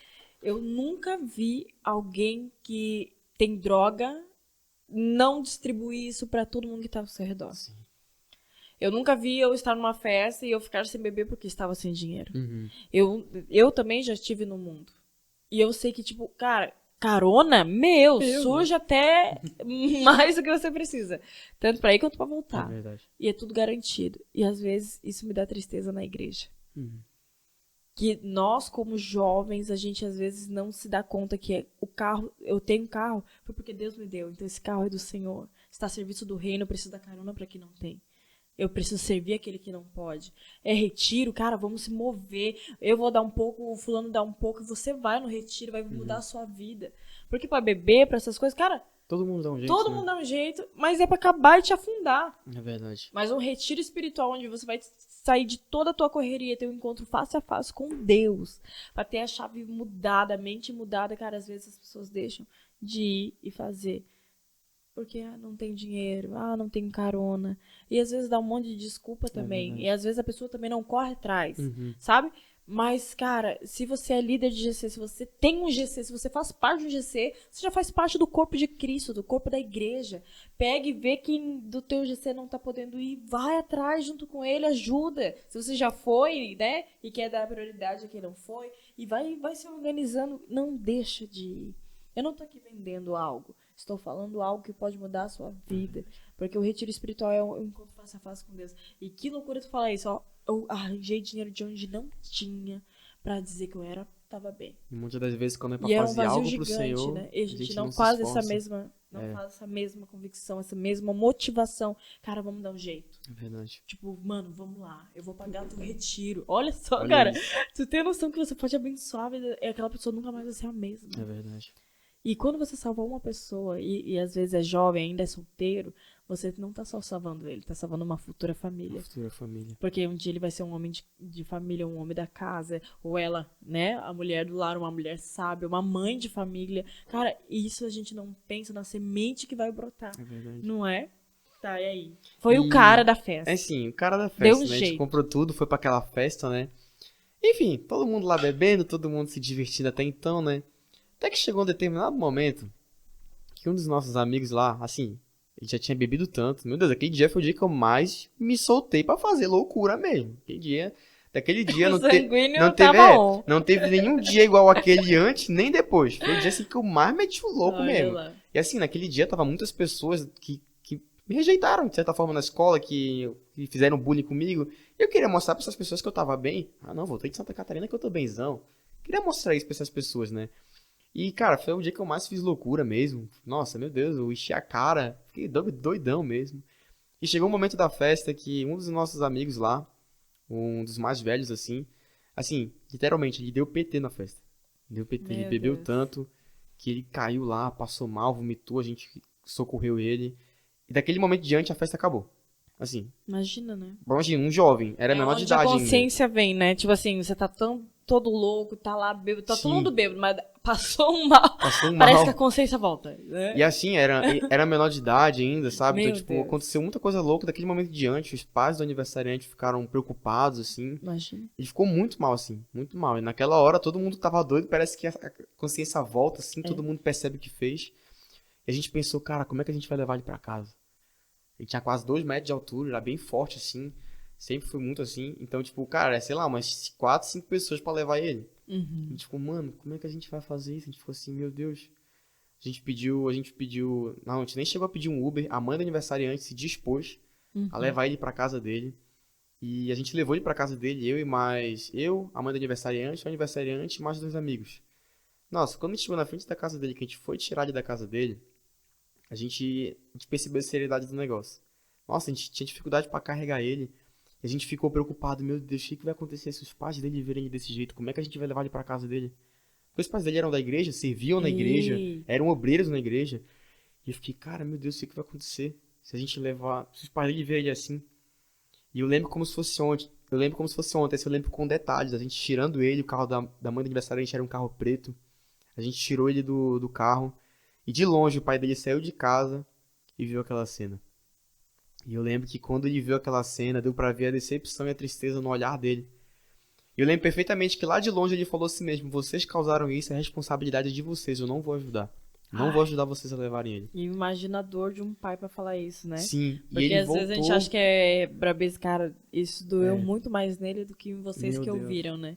Eu nunca vi alguém que tem droga não distribuir isso pra todo mundo que tá ao seu redor. Sim. Eu nunca vi eu estar numa festa e eu ficar sem beber porque estava sem dinheiro. Uhum. Eu também já estive no mundo. E eu sei que, tipo, cara, carona, meu, surge até mais do que você precisa. Tanto pra ir quanto pra É voltar. verdade. E é tudo garantido. E às vezes isso me dá tristeza na igreja. Uhum. Que nós, como jovens, a gente às vezes não se dá conta que o carro, eu tenho um carro, foi porque Deus me deu. Então esse carro é do Senhor. Está a serviço do reino, eu preciso dar carona para quem não tem. Eu preciso servir aquele que não pode. É retiro, cara, vamos se mover. Eu vou dar um pouco, o fulano dá um pouco, e você vai no retiro, vai mudar a sua vida. Porque para beber, para essas coisas, cara, Todo mundo dá um jeito, todo né? mundo dá um jeito, mas é para acabar e te afundar. É verdade. Mas um retiro espiritual onde você vai sair de toda a tua correria, ter um encontro face a face com Deus, pra ter a chave mudada, a mente mudada, cara, às vezes as pessoas deixam de ir e fazer. Porque, não tem dinheiro, não tem carona. E às vezes dá um monte de desculpa também. verdade. E às vezes a pessoa também não corre atrás, Uhum. sabe? Mas, cara, se você é líder de GC, se você tem um GC, se você faz parte de um GC, você já faz parte do corpo de Cristo, do corpo da igreja. Pega e vê quem do teu GC não tá podendo ir, vai atrás junto com ele, ajuda. Se você já foi, né, e quer dar prioridade a quem não foi, e vai se organizando, não deixa de ir. Eu não tô aqui vendendo algo, estou falando algo que pode mudar a sua vida. Porque o retiro espiritual é um encontro face a face com Deus. E que loucura tu falar isso, ó. Eu arranjei dinheiro de onde não tinha pra dizer que eu tava bem. E muitas das vezes, quando é pra E era um fazer vazio algo pro gigante, Senhor, né? E a gente não se faz esforça. essa mesma, faz essa mesma convicção, essa mesma motivação. Cara, vamos dar um jeito. É verdade. Tipo, mano, vamos lá. Eu vou pagar teu retiro. Olha só, Olha cara. isso. Tu tem a noção que você pode abençoar a vida, e aquela pessoa nunca mais vai ser a mesma. É verdade. E quando você salva uma pessoa, e às vezes é jovem, ainda é solteiro, você não tá só salvando ele, tá salvando uma futura família. Futura família. Porque um dia ele vai ser um homem de família, um homem da casa, ou ela, né, a mulher do lar, uma mulher sábia, uma mãe de família. Cara, isso a gente não pensa na semente que vai brotar, É verdade. não é? Tá, e aí? Foi E- o cara da festa. É sim, o cara da festa, Deu um né? A gente jeito. comprou tudo, foi pra aquela festa, né? Enfim, todo mundo lá bebendo, todo mundo se divertindo até então, né? Até que chegou um determinado momento que um dos nossos amigos lá, assim, ele já tinha bebido tanto. Meu Deus, aquele dia foi o dia que eu mais me soltei pra fazer loucura mesmo. Daquele dia O não, sanguíneo não teve, tava on. não teve nenhum dia igual aquele antes, nem depois. Foi o dia assim que eu mais meti o louco Olha mesmo. lá. E assim, naquele dia tava muitas pessoas que me rejeitaram, de certa forma, na escola, que fizeram bullying comigo. E eu queria mostrar pra essas pessoas que eu tava bem. Não, voltei de Santa Catarina que eu tô benzão. queria mostrar isso pra essas pessoas, né? E, cara, foi o dia que eu mais fiz loucura mesmo. Nossa, meu Deus, eu enchi a cara. Fiquei doidão mesmo. E chegou um momento da festa que um dos nossos amigos lá, um dos mais velhos, assim, literalmente, ele deu PT na festa. Deu PT, ele Meu bebeu Deus. tanto que ele caiu lá, passou mal, vomitou, a gente socorreu ele. E daquele momento em diante a festa acabou. Assim, Imagina, né? imagina, um jovem, era É menor de onde a idade ainda. consciência vem, né? Tipo assim, você tá tão todo louco, tá lá bêbado, tá todo mundo Sim, bêbado, mas passou um mal, passou um parece que a mal. consciência volta, E né? assim, era menor de idade ainda, sabe? Então, Meu tipo, Deus. aconteceu muita coisa louca daquele momento em diante. Os pais do aniversariante ficaram preocupados, assim. Imagina. Ele ficou muito mal, assim, muito mal. E naquela hora todo mundo tava doido, parece que a consciência volta, assim, É. todo mundo percebe o que fez. E a gente pensou, cara, como é que a gente vai levar ele pra casa? Ele tinha quase 2 metros de altura, era bem forte, assim. Sempre foi muito assim. Então, tipo, cara, sei lá, umas 4, 5 pessoas pra levar ele. A Uhum. gente ficou, mano, como é que a gente vai fazer isso? A gente ficou assim, meu Deus. A gente pediu. Não, a gente nem chegou a pedir um Uber. A mãe do aniversariante se dispôs a Uhum. levar ele pra casa dele. E a gente levou ele pra casa dele, eu, a mãe do aniversariante, o aniversariante e mais 2 amigos. Nossa, quando a gente chegou na frente da casa dele, que a gente foi tirar ele da casa dele, a gente percebeu a seriedade do negócio. Nossa, a gente tinha dificuldade pra carregar ele. E a gente ficou preocupado, meu Deus, o que vai acontecer se os pais dele verem ele desse jeito? Como é que a gente vai levar ele pra casa dele? Porque os pais dele eram da igreja, serviam na igreja, Ei. eram obreiros na igreja. E eu fiquei, cara, meu Deus, o que vai acontecer se a gente levar, se os pais dele verem ele assim? E eu lembro como se fosse ontem. Eu lembro como se fosse ontem, assim, eu lembro com detalhes. A gente tirando ele, o carro da mãe do aniversário, a gente era um carro preto. A gente tirou ele do carro. E de longe o pai dele saiu de casa e viu aquela cena. E eu lembro que quando ele viu aquela cena, deu pra ver a decepção e a tristeza no olhar dele. E eu lembro perfeitamente que lá de longe ele falou assim mesmo: vocês causaram isso, é responsabilidade de vocês, eu não vou ajudar. Não vou Ai, ajudar vocês a levarem ele. e imagina a dor de um pai pra falar isso, né? Sim, e Porque ele às vezes a gente acha voltou. que é brabeza, cara, isso doeu É, muito mais nele do que em vocês meu que Deus. ouviram, né?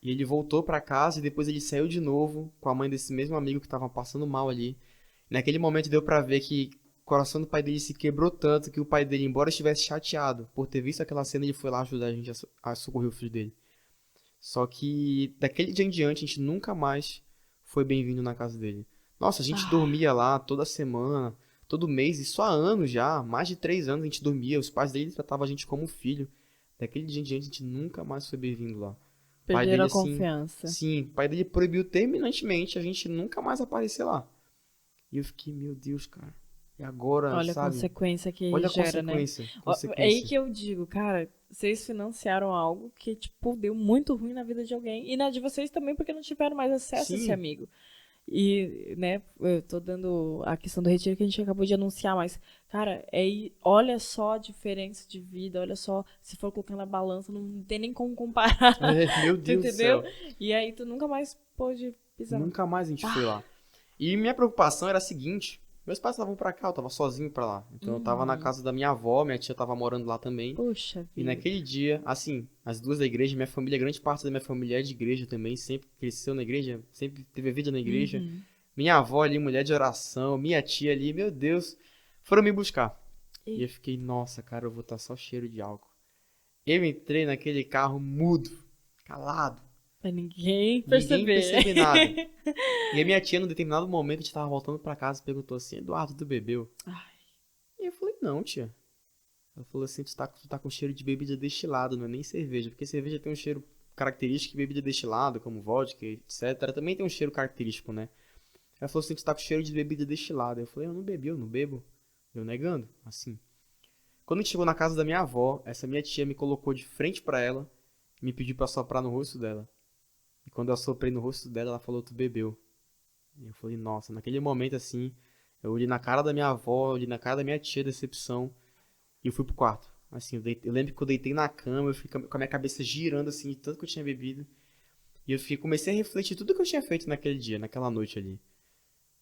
E ele voltou pra casa e depois ele saiu de novo com a mãe desse mesmo amigo que tava passando mal ali. Naquele momento deu pra ver que o coração do pai dele se quebrou tanto que o pai dele, embora estivesse chateado por ter visto aquela cena, ele foi lá ajudar a gente a socorrer o filho dele. Só que daquele dia em diante a gente nunca mais foi bem-vindo na casa dele. Nossa, a gente Ah, dormia lá toda semana, todo mês, isso há anos já, mais de 3 anos a gente dormia, os pais dele tratavam a gente como filho. Daquele dia em diante a gente nunca mais foi bem-vindo lá. O pai perderam dele a assim, confiança. sim, o pai dele proibiu terminantemente a gente nunca mais aparecer lá. E eu fiquei, meu Deus, cara. E agora, Olha a sabe? consequência que Olha a gera, né? consequência, Ó, é aí consequência. que eu digo, cara, vocês financiaram algo que, tipo, deu muito ruim na vida de alguém. E na de vocês também, porque não tiveram mais acesso a esse Sim, amigo. E, né, eu tô dando a questão do retiro que a gente acabou de anunciar, mas, cara, olha só a diferença de vida, olha só, se for colocar na balança, não tem nem como comparar, meu tu Deus do entendeu? céu. E aí tu nunca mais pôde pisar lá. Nunca mais a gente foi Ah, lá. E minha preocupação era a seguinte: meus pais estavam pra cá, eu tava sozinho pra lá. Então eu tava na casa da minha avó, minha tia tava morando lá também. puxa E vida. naquele dia, assim, as duas da igreja, minha família, grande parte da minha família é de igreja também, sempre cresceu na igreja, sempre teve vida na igreja. Uhum. Minha avó ali, mulher de oração, minha tia ali, meu Deus, foram me buscar. E E eu fiquei, nossa, cara, eu vou estar só cheiro de álcool. Eu entrei naquele carro mudo, calado, pra ninguém ninguém perceber. percebe nada. E a minha tia, num determinado momento, a gente tava voltando pra casa e perguntou assim: Eduardo, tu bebeu? Ai, E eu falei: não, tia. Ela falou assim: tu tá com cheiro de bebida destilada, não é nem cerveja. Porque cerveja tem um cheiro característico e bebida destilada, como vodka, etc. Também tem um cheiro característico, né? Ela falou assim: tu tá com cheiro de bebida destilada. Eu falei: eu não bebi, eu não bebo. Eu negando, assim. Quando a gente chegou na casa da minha avó, essa minha tia me colocou de frente pra ela e me pediu pra soprar no rosto dela. E quando eu soprei no rosto dela, ela falou: tu bebeu. E eu falei: nossa, naquele momento assim, eu olhei na cara da minha avó, olhei na cara da minha tia, decepção, e eu fui pro quarto. Assim, eu lembro que eu deitei na cama, eu fiquei com a minha cabeça girando assim, de tanto que eu tinha bebido. E comecei a refletir tudo que eu tinha feito naquele dia, naquela noite ali.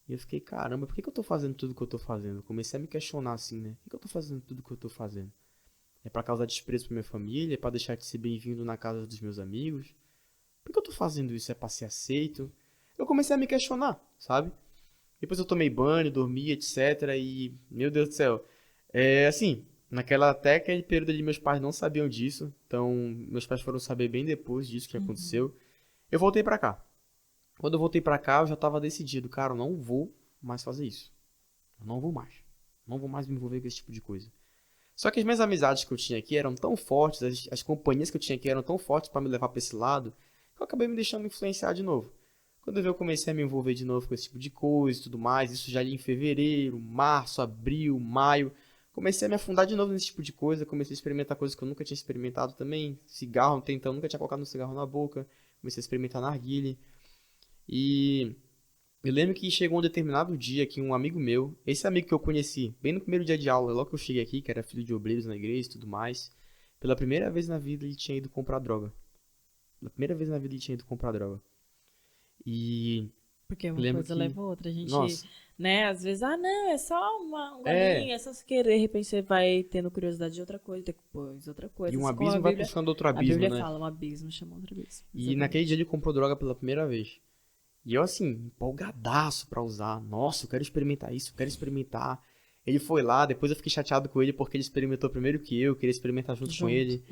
E eu fiquei, caramba, por que eu tô fazendo tudo que eu tô fazendo? Eu comecei a me questionar assim, né? Por que eu tô fazendo tudo que eu tô fazendo? É pra causar desprezo pra minha família? É pra deixar de ser bem-vindo na casa dos meus amigos? Por que eu tô fazendo isso? É pra ser aceito? Eu comecei a me questionar, sabe? Depois eu tomei banho, dormi, etc. E, meu Deus do céu. Assim, até aquele período ali, meus pais não sabiam disso. Então, meus pais foram saber bem depois disso que uhum. aconteceu. Eu voltei pra cá. Quando eu voltei pra cá, eu já tava decidido, cara, eu não vou mais fazer isso. Eu não vou mais. Não vou mais me envolver com esse tipo de coisa. Só que as minhas amizades que eu tinha aqui eram tão fortes, as companhias que eu tinha aqui eram tão fortes pra me levar pra esse lado, que eu acabei me deixando influenciar de novo. Quando eu comecei a me envolver de novo com esse tipo de coisa e tudo mais, isso já ali em fevereiro, março, abril, maio, comecei a me afundar de novo nesse tipo de coisa, comecei a experimentar coisas que eu nunca tinha experimentado também, cigarro, então nunca tinha colocado um cigarro na boca, comecei a experimentar narguilé. E eu lembro que chegou um determinado dia que um amigo meu, esse amigo que eu conheci, bem no primeiro dia de aula, logo que eu cheguei aqui, que era filho de obreiros na igreja e tudo mais, pela primeira vez na vida ele tinha ido comprar droga. Pela primeira vez na vida ele tinha ido comprar droga. E Porque uma lembro coisa que... leva a outra. A gente, Nossa, né, às vezes, não, é só um golinho, é só se querer. De repente você vai tendo curiosidade de outra coisa, depois outra coisa. e um Assim como abismo vai puxando outro a abismo, Bíblia né? fala, um abismo chama outro abismo. E Exatamente. naquele dia ele comprou droga pela primeira vez. E eu assim, empolgadaço pra usar. Nossa, eu quero experimentar isso, eu quero experimentar. Ele foi lá, depois eu fiquei chateado com ele porque ele experimentou primeiro que eu queria experimentar junto com ele.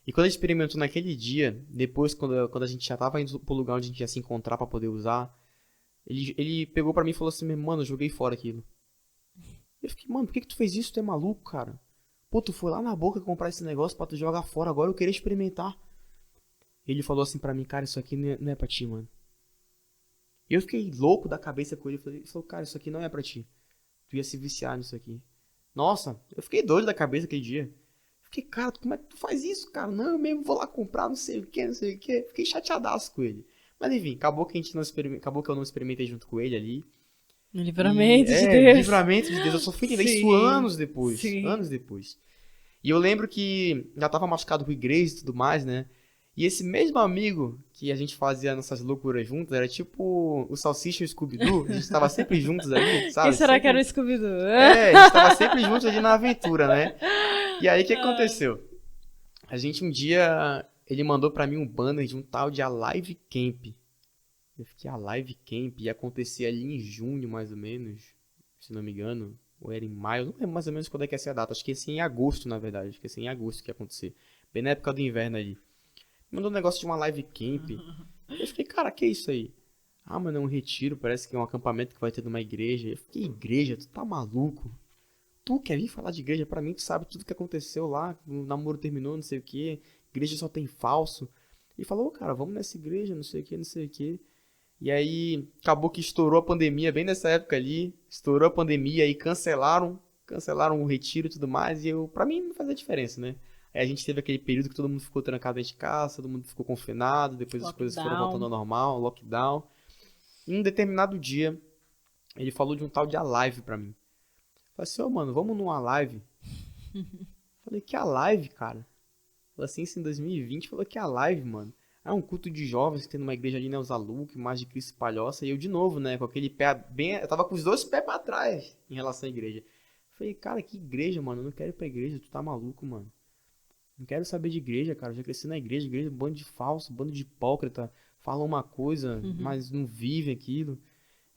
E quando ele experimentou naquele dia, depois quando a gente já tava indo pro lugar onde a gente ia se encontrar pra poder usar, ele pegou pra mim e falou assim, mano, eu joguei fora aquilo. Eu fiquei, mano, por que tu fez isso? Tu é maluco, cara? Pô, tu foi lá na boca comprar esse negócio pra tu jogar fora, agora eu queria experimentar. Ele falou assim pra mim, cara, isso aqui não é pra ti, mano. E eu fiquei louco da cabeça com ele. Ele falou, cara, isso aqui não é pra ti. Tu ia se viciar nisso aqui. Nossa, eu fiquei doido da cabeça aquele dia. Fiquei, cara, como é que tu faz isso, cara? Não, eu mesmo vou lá comprar, não sei o que, não sei o que. Fiquei chateadaço com ele. Mas enfim, acabou que acabou que eu não experimentei junto com ele ali. No livramento de E, Deus. livramento de Deus. Eu só fui entender isso Sim, anos depois. sim. Anos depois. E eu lembro que já tava machucado com igreja e tudo mais, né? E esse mesmo amigo que a gente fazia nossas loucuras juntos, era tipo o Salsicha e o Scooby-Doo. A gente tava sempre juntos ali, sabe? Quem será que Sempre... era o Scooby-Doo? É, a gente tava sempre juntos ali na aventura, né? E aí, o que aconteceu? A gente um dia, ele mandou pra mim um banner de um tal de Alive Camp. Eu fiquei, Alive Camp, ia acontecer ali em junho, mais ou menos, se não me engano. Ou era em maio, não lembro mais ou menos quando é que ia ser a data. Acho que ia ser em agosto, na verdade. Acho que ia ser em agosto que ia acontecer. Bem na época do inverno ali. Mandou um negócio de uma live camp. Eu fiquei, cara, que é isso aí? Ah, mano, é um retiro, parece que é um acampamento que vai ter numa igreja. Eu fiquei, igreja? Tu tá maluco? Tu quer vir falar de igreja pra mim? Tu sabe tudo que aconteceu lá, o namoro terminou, não sei o que. Igreja só tem falso. E falou, cara, vamos nessa igreja, não sei o que, não sei o que. E aí, acabou que estourou a pandemia, bem nessa época ali. Estourou a pandemia e cancelaram o retiro e tudo mais. E pra mim não fazia diferença, né? Aí a gente teve aquele período que todo mundo ficou trancado dentro de casa, todo mundo ficou confinado, depois as coisas foram voltando ao normal, lockdown. Em um determinado dia, ele falou de um tal de Alive pra mim. Falei assim, mano, vamos numa live? Falei, que Alive, cara? Falei assim, isso em 2020, falou que Alive, mano. É um culto de jovens que tem numa igreja ali, né, os Aluc, mais de Cristo Palhoça, e eu de novo, né, com aquele pé bem... Eu tava com os dois pés pra trás em relação à igreja. Falei, cara, que igreja, mano, eu não quero ir pra igreja, tu tá maluco, mano. Não quero saber de igreja, cara. Eu já cresci na igreja, um bando de falso, um bando de hipócrita. Falam uma coisa, mas não vivem aquilo.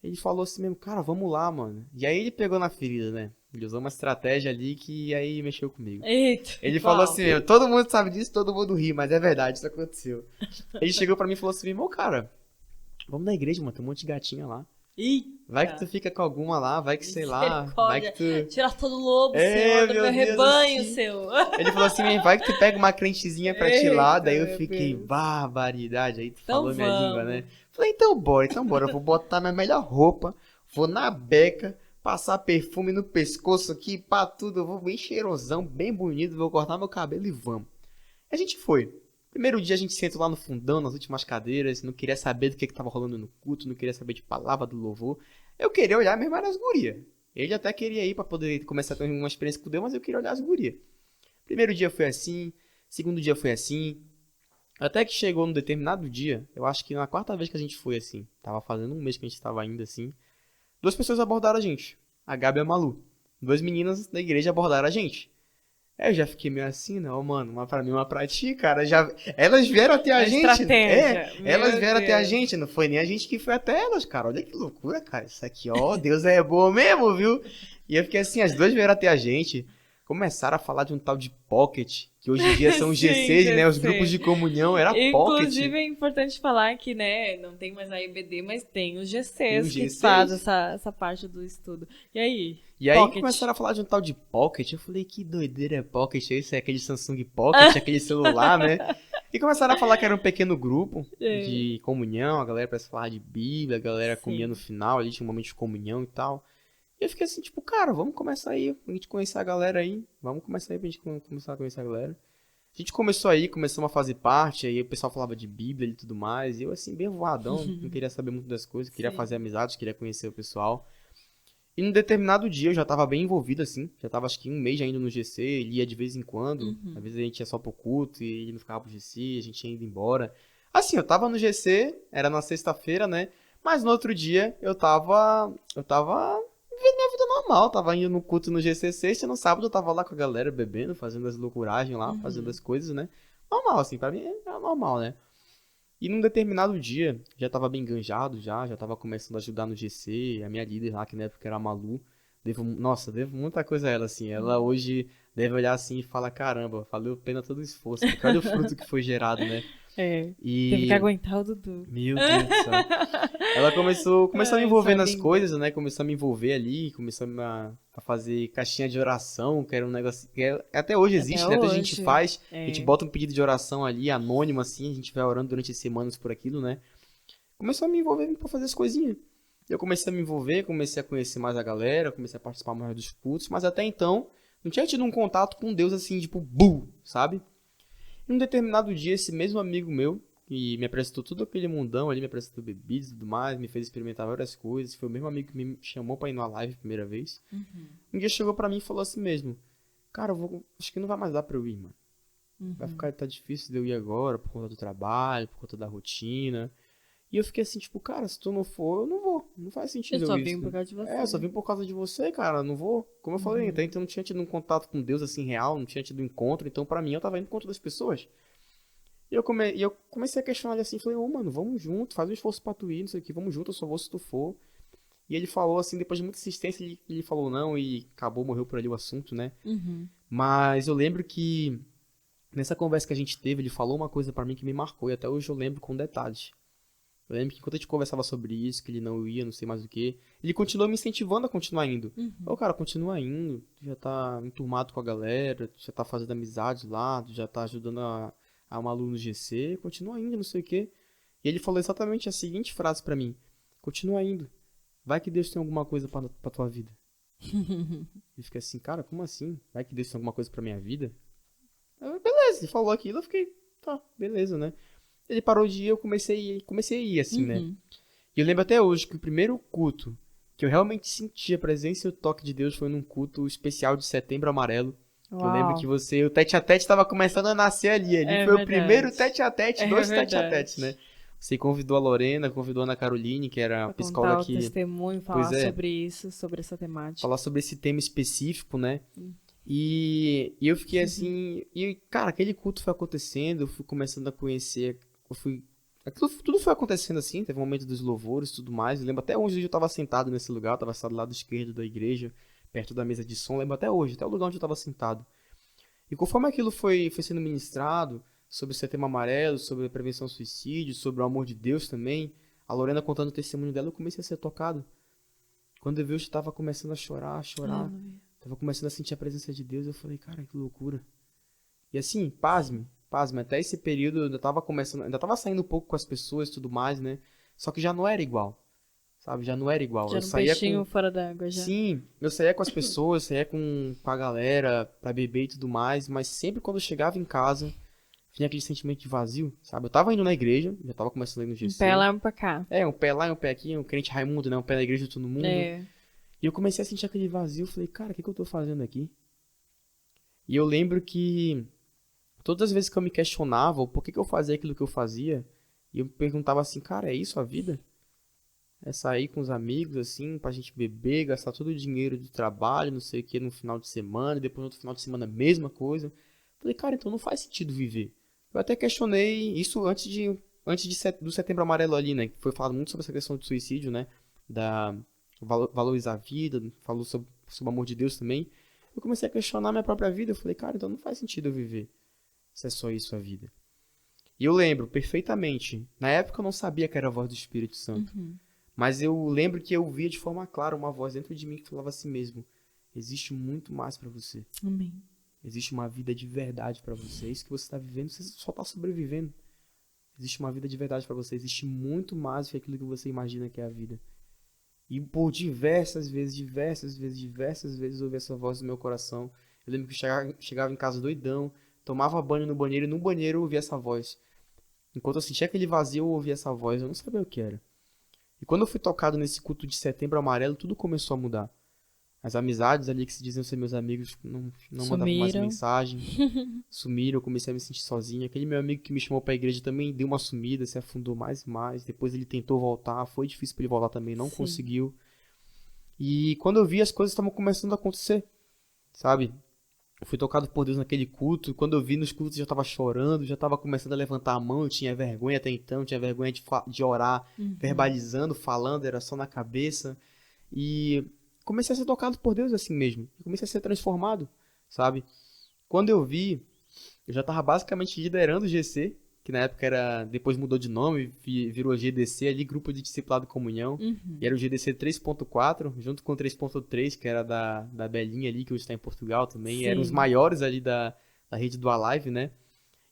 Ele falou assim mesmo, cara, vamos lá, mano. E aí ele pegou na ferida, né? Ele usou uma estratégia ali que aí mexeu comigo. Eita, Ele falou assim mesmo, todo mundo sabe disso, todo mundo ri, mas é verdade, isso aconteceu. Ele chegou pra mim e falou assim, irmão, cara, vamos na igreja, mano, tem um monte de gatinha lá. Eita. Vai que tu fica com alguma lá, vai que sei lá, vai que tu... Tirar todo o lobo, É, Senhor, do meu meu Deus, rebanho, assim. seu. Ele falou assim, vai que tu pega uma crentezinha pra ti lá, daí eu Eita, fiquei, meu Deus. barbaridade, aí tu Então falou minha língua, vamos. né? Falei, então bora, eu vou botar minha melhor roupa, vou na beca, passar perfume no pescoço aqui, pá, tudo, eu vou bem cheirosão, bem bonito, vou cortar meu cabelo e vamos. A gente foi. Primeiro dia a gente sentou lá no fundão, nas últimas cadeiras, não queria saber do que tava rolando no culto, não queria saber de palavra do louvor. Eu queria olhar mesmo as gurias. Ele até queria ir pra poder começar a ter uma experiência com Deus, mas eu queria olhar as gurias. Primeiro dia foi assim, segundo dia foi assim, até que chegou num determinado dia, eu acho que na quarta vez que a gente foi assim, tava fazendo um mês que a gente tava indo assim, duas pessoas abordaram a gente, a Gabi e a Malu. Duas meninas da igreja abordaram a gente. Aí eu já fiquei meio assim, não, mano, uma pra mim, uma pra ti, cara. Elas vieram até a gente. Estratégia. Elas vieram até a Deus. gente, não foi nem a gente que foi até elas, cara. Olha que loucura, cara. Isso aqui, ó, Deus é bom mesmo, viu? E eu fiquei assim, as duas vieram até a gente. Começaram a falar de um tal de Pocket, que hoje em dia são os Sim, GCs, né? Os GC. grupos de comunhão, era Pocket. Inclusive, é importante falar que, né, não tem mais a IBD, mas tem os Tem GCs os que GCs. fazem essa parte do estudo. E aí? E aí Pocket. começaram a falar de um tal de Pocket. Eu falei, que doideira é Pocket? Esse é aquele Samsung Pocket, aquele celular, né? E começaram a falar que era um pequeno grupo de comunhão, a galera parece falar de Bíblia, a galera comia no final, ali tinha um momento de comunhão e tal. E eu fiquei assim, tipo, cara, vamos começar aí, pra gente conhecer a galera aí. Vamos começar aí pra gente começar a conhecer a galera. A gente começou aí, começamos a fazer parte, aí o pessoal falava de Bíblia e tudo mais. E eu assim, bem voadão, não queria saber muito das coisas, queria fazer amizades, queria conhecer o pessoal. E num determinado dia eu já tava bem envolvido, assim. Já tava acho que um mês já indo no GC, ele ia de vez em quando. Às vezes a gente ia só pro culto e ele não ficava pro GC, a gente ia indo embora. Assim, eu tava no GC, era na sexta-feira, né? Mas no outro dia eu tava vivendo minha vida normal. Tava indo no culto no GC sexta, no sábado eu tava lá com a galera bebendo, fazendo as loucuragens lá, fazendo as coisas, né? Normal, assim, pra mim é normal, né? E num determinado dia, já tava bem enganjado já tava começando a ajudar no GC, a minha líder lá, que na época era a Malu, devo muita coisa a ela, assim, ela hoje deve olhar assim e falar, caramba, valeu a pena todo o esforço, porque olha o fruto que foi gerado, né? Teve que aguentar o Dudu. Meu Deus do céu. Ela começou a me envolver nas linda. coisas, né? Começou a me envolver ali, começou a fazer caixinha de oração, que era um negócio que até hoje existe, né? Até a gente hoje. faz, a gente bota um pedido de oração ali, anônimo assim, a gente vai orando durante as semanas por aquilo, né? Começou a me envolver pra fazer as coisinhas. Eu comecei a me envolver, comecei a conhecer mais a galera, comecei a participar mais dos cultos, mas até então não tinha tido um contato com Deus assim, tipo, sabe? Em um determinado dia, esse mesmo amigo meu, que me apresentou todo aquele mundão ali, me apresentou bebidas e tudo mais, me fez experimentar várias coisas, foi o mesmo amigo que me chamou pra ir numa live a primeira vez. Um dia chegou pra mim e falou assim mesmo, cara, acho que não vai mais dar pra eu ir, mano. Tá difícil de eu ir agora, por conta do trabalho, por conta da rotina. E eu fiquei assim, tipo, cara, se tu não for, eu não vou. Não faz sentido Eu só ir. vim por causa de você. Eu só vim por causa de você, cara, não vou. Como eu falei, até então eu não tinha tido um contato com Deus assim real, não tinha tido um encontro, então pra mim eu tava indo contra das pessoas. E eu comecei a questionar ele assim, falei, mano, vamos junto, faz um esforço pra tu ir, não sei o que, vamos junto, eu só vou se tu for. E ele falou assim, depois de muita insistência, ele falou não e acabou, morreu por ali o assunto, né? Mas eu lembro que nessa conversa que a gente teve, ele falou uma coisa pra mim que me marcou e até hoje eu lembro com detalhes. Eu lembro que enquanto a gente conversava sobre isso, que ele não ia, não sei mais o que, ele continuou me incentivando a continuar indo. Cara, continua indo, tu já tá enturmado com a galera, tu já tá fazendo amizade lá, tu já tá ajudando a Malu no GC, continua indo, não sei o que. E ele falou exatamente a seguinte frase pra mim, continua indo, vai que Deus tem alguma coisa pra tua vida. E fiquei assim, cara, como assim? Vai que Deus tem alguma coisa pra minha vida? Beleza, ele falou aquilo, eu fiquei, tá, beleza, né? Ele parou de ir, eu comecei a ir, assim, né? E eu lembro até hoje que o primeiro culto que eu realmente senti a presença e o toque de Deus foi num culto especial de Setembro Amarelo. Que eu lembro que o tete-a-tete estava começando a nascer ali. Ali foi o primeiro tete-a-tete, dois tete-a-tetes, né? Você convidou a Lorena, convidou a Ana Caroline, que era a psicóloga que... Contar o testemunho, falar sobre isso, sobre essa temática. Falar sobre esse tema específico, né? E eu fiquei assim... E, cara, aquele culto foi acontecendo, eu fui começando a conhecer... Aquilo tudo foi acontecendo assim, teve um momento dos louvores e tudo mais. Eu lembro até onde eu estava sentado nesse lugar, eu estava sentado do lado esquerdo da igreja, perto da mesa de som. Eu lembro até hoje, até o lugar onde eu estava sentado. E conforme aquilo foi sendo ministrado, sobre o Setembro Amarelo, sobre a prevenção ao suicídio, sobre o amor de Deus também, a Lorena contando o testemunho dela, eu comecei a ser tocado. Quando eu vi, eu estava começando a chorar, estava começando a sentir a presença de Deus, eu falei, cara, que loucura. E assim, pasme, até esse período eu ainda tava saindo um pouco com as pessoas e tudo mais, né? Só que já não era igual, sabe? Já não era igual. Já era um peixinho fora d'água, já. Sim, eu saía com as pessoas, saía com a galera pra beber e tudo mais, mas sempre quando eu chegava em casa, vinha aquele sentimento de vazio, sabe? Eu tava indo na igreja, já tava começando a ir no GC. Um pé lá, um pé cá. Um pé lá e um pé aqui, um crente Raimundo, né? Um pé na igreja de todo mundo. E eu comecei a sentir aquele vazio, eu falei, cara, o que eu tô fazendo aqui? E eu lembro que todas as vezes que eu me questionava o porquê que eu fazia aquilo que eu fazia, e eu me perguntava assim, cara, é isso a vida? É sair com os amigos, assim, pra gente beber, gastar todo o dinheiro do trabalho, não sei o que, no final de semana, e depois no outro final de semana a mesma coisa. Falei, cara, então não faz sentido viver. Eu até questionei isso do Setembro Amarelo ali, né, que foi falado muito sobre essa questão do suicídio, né, da valorizar a vida, falou sobre o amor de Deus também. eu comecei a questionar minha própria vida. Eu falei, cara, então não faz sentido eu viver se é só isso a vida. E eu lembro perfeitamente, na época eu não sabia que era a voz do Espírito Santo, mas eu lembro que eu via de forma clara uma voz dentro de mim que falava assim mesmo, existe muito mais pra você. Amém. Existe uma vida de verdade pra você. É isso que você tá vivendo, você só tá sobrevivendo. Existe uma vida de verdade pra você. Existe muito mais do que aquilo que você imagina que é a vida. E por diversas vezes eu ouvi essa voz no meu coração. Eu lembro que eu chegava em casa doidão, tomava banho no banheiro e no banheiro eu ouvia essa voz. Enquanto eu sentia aquele vazio, eu ouvia essa voz, eu não sabia o que era. E quando eu fui tocado nesse culto de Setembro Amarelo, tudo começou a mudar. As amizades ali que se diziam ser meus amigos não mandavam mais Sumiram. mensagem. Sumiram, eu comecei a me sentir sozinho. Aquele meu amigo que me chamou pra igreja também deu uma sumida, se afundou mais e mais. Depois ele tentou voltar, foi difícil pra ele voltar também, não Sim. conseguiu. E quando eu vi, as coisas estavam começando a acontecer, sabe? Eu fui tocado por Deus naquele culto. Quando eu vi nos cultos, eu já tava chorando, já tava começando a levantar a mão. Eu tinha vergonha até então, tinha vergonha de orar, verbalizando, falando, era só na cabeça. E comecei a ser tocado por Deus assim mesmo. Comecei a ser transformado, sabe? Quando eu vi, eu já tava basicamente liderando o GC, que na época era, depois mudou de nome, virou GDC ali, Grupo de Discipulado e Comunhão. E era o GDC 3.4, junto com o 3.3, que era da Belinha ali, que hoje está em Portugal também. Sim. Eram os maiores ali da rede do Alive, né?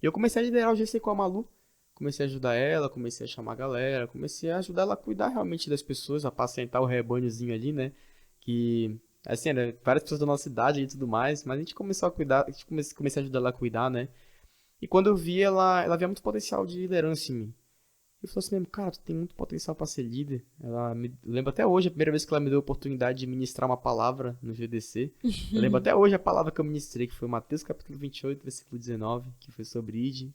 E eu comecei a liderar o GC com a Malu. Comecei a ajudar ela, comecei a chamar a galera, comecei a ajudar ela a cuidar realmente das pessoas, a apacentar o rebanhozinho ali, né? Que, assim, era várias pessoas da nossa idade e tudo mais, mas a gente começou a cuidar, comecei a ajudar ela a cuidar, né? E quando eu vi, ela via muito potencial de liderança em mim. Eu falei assim mesmo, cara, tu tem muito potencial pra ser líder. Eu lembro até hoje, a primeira vez que ela me deu a oportunidade de ministrar uma palavra no GDC. Eu lembro até hoje a palavra que eu ministrei, que foi Mateus capítulo 28, versículo 19, que foi sobre ide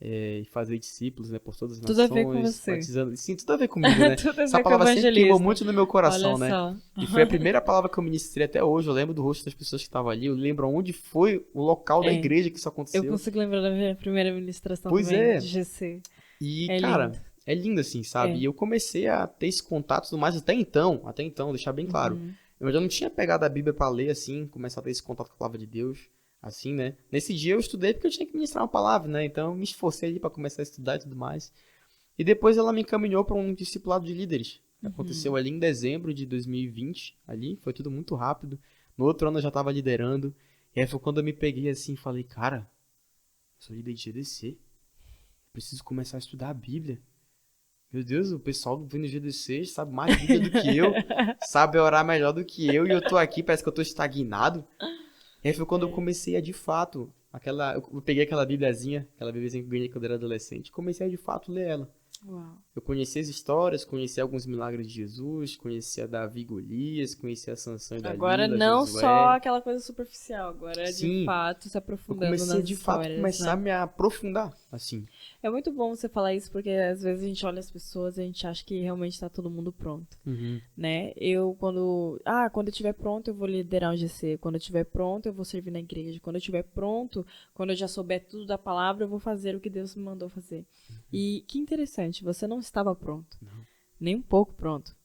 e fazer discípulos, né, por todas as Tudo a ver com nações, você. batizando. Sim, tudo a ver comigo, né? Tudo a Essa ver com palavra sempre queimou evangelismo. muito no meu coração, Olha né? só. E foi a primeira palavra que eu ministrei até hoje. Eu lembro do rosto das pessoas que estavam ali, eu lembro onde foi o local da É. igreja que isso aconteceu. Eu consigo lembrar da minha primeira ministração Pois também é. de GC. E, É cara, lindo. é lindo assim, sabe? É. E eu comecei a ter esse contato e tudo mais até então, deixar bem claro. Eu já não tinha pegado a Bíblia pra ler, assim, começar a ter esse contato com a palavra de Deus, assim, né? Nesse dia eu estudei porque eu tinha que ministrar uma palavra, né? Então eu me esforcei ali pra começar a estudar e tudo mais. E depois ela me encaminhou pra um discipulado de líderes. Aconteceu ali em dezembro de 2020, ali, foi tudo muito rápido. No outro ano eu já tava liderando. E aí foi quando eu me peguei assim e falei, cara, eu sou líder de GDC. Preciso começar a estudar a Bíblia. Meu Deus, o pessoal do Vênus GDC sabe mais Bíblia do que eu, sabe orar melhor do que eu, e eu tô aqui, parece que eu tô estagnado. E aí foi quando eu comecei a, de fato, eu peguei aquela Bíbliazinha que eu ganhei quando era adolescente, e comecei a, de fato, ler ela. Uau. Eu conheci as histórias, conheci alguns milagres de Jesus, conheci a Davi e Golias, conheci a Sansão e Dalila, Agora não Josué. só aquela coisa superficial, agora Sim. de fato se Eu aprofundando comecei, nas de fato, histórias, começar a né? me aprofundar, assim. É muito bom você falar isso, porque às vezes a gente olha as pessoas e a gente acha que realmente tá todo mundo pronto, né? Quando eu estiver pronto, eu vou liderar um GC. Quando eu estiver pronto, eu vou servir na igreja. Quando eu estiver pronto, quando eu já souber tudo da palavra, eu vou fazer o que Deus me mandou fazer. E que interessante, você não estava pronto. Não. Nem um pouco pronto.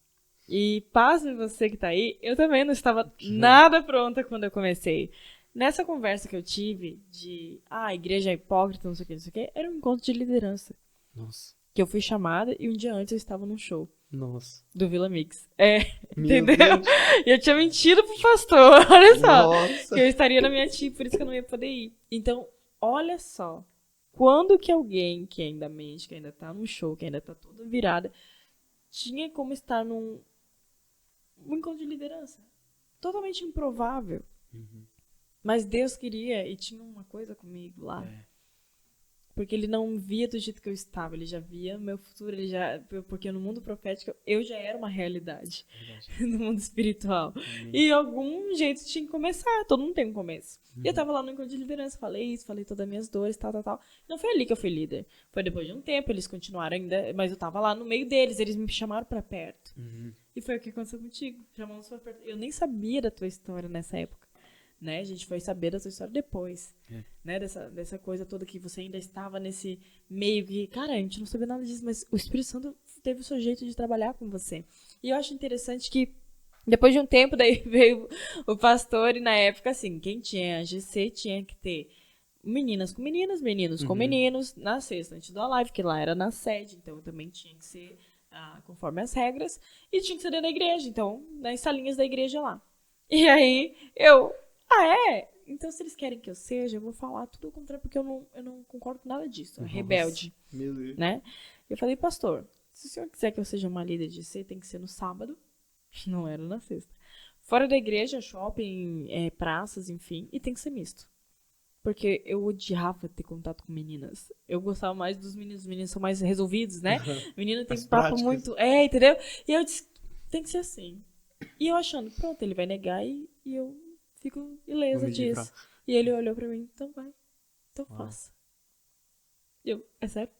E pasme você que tá aí, eu também não estava nada pronta quando eu comecei. Nessa conversa que eu tive de, a igreja é hipócrita, não sei o que, era um encontro de liderança. Nossa. Que eu fui chamada e um dia antes eu estava num show Nossa. do Vila Mix. Meu Entendeu? Deus. E eu tinha mentido pro pastor, olha só. Nossa. Que eu estaria na minha tia, por isso que eu não ia poder ir. Então, olha só. Quando que alguém que ainda mente, que ainda tá num show, que ainda tá toda virada, tinha como estar num encontro de liderança? Totalmente improvável. Mas Deus queria e tinha uma coisa comigo lá. Porque ele não via do jeito que eu estava, ele já via meu futuro, porque no mundo profético eu já era uma realidade no mundo espiritual. E algum jeito tinha que começar, todo mundo tem um começo. E eu tava lá no encontro de liderança, falei isso, falei todas as minhas dores, tal. Não foi ali que eu fui líder. Foi depois de um tempo, eles continuaram ainda, mas eu tava lá no meio deles, eles me chamaram pra perto. E foi o que aconteceu contigo, chamamos pra perto. Eu nem sabia da tua história nessa época. Né? A gente foi saber da sua história depois, né? Dessa coisa toda que você ainda estava nesse meio que, cara, a gente não sabia nada disso, mas o Espírito Santo teve o seu jeito de trabalhar com você. E eu acho interessante que Depois de um tempo, daí veio o pastor e na época, assim, quem tinha GC tinha que ter meninas com meninas, meninos com meninos, na sexta, antes da live, que lá era na sede, então também tinha que ser conforme as regras, e tinha que ser dentro da igreja, então, nas salinhas da igreja lá. E aí, então se eles querem que eu seja, eu vou falar tudo o contrário, porque eu não concordo com nada disso, rebelde, Meu Deus. né? Eu falei, pastor, se o senhor quiser que eu seja uma líder de GC, tem que ser no sábado, não era na sexta. Fora da igreja, shopping, praças, enfim, e tem que ser misto. Porque eu odiava ter contato com meninas. Eu gostava mais dos meninos. Os meninos são mais resolvidos, né? Menino tem papo muito... entendeu? E eu disse, tem que ser assim. E eu achando, pronto, ele vai negar e eu fico ilesa disso. E ele olhou pra mim, então vai. Então faça. É sério?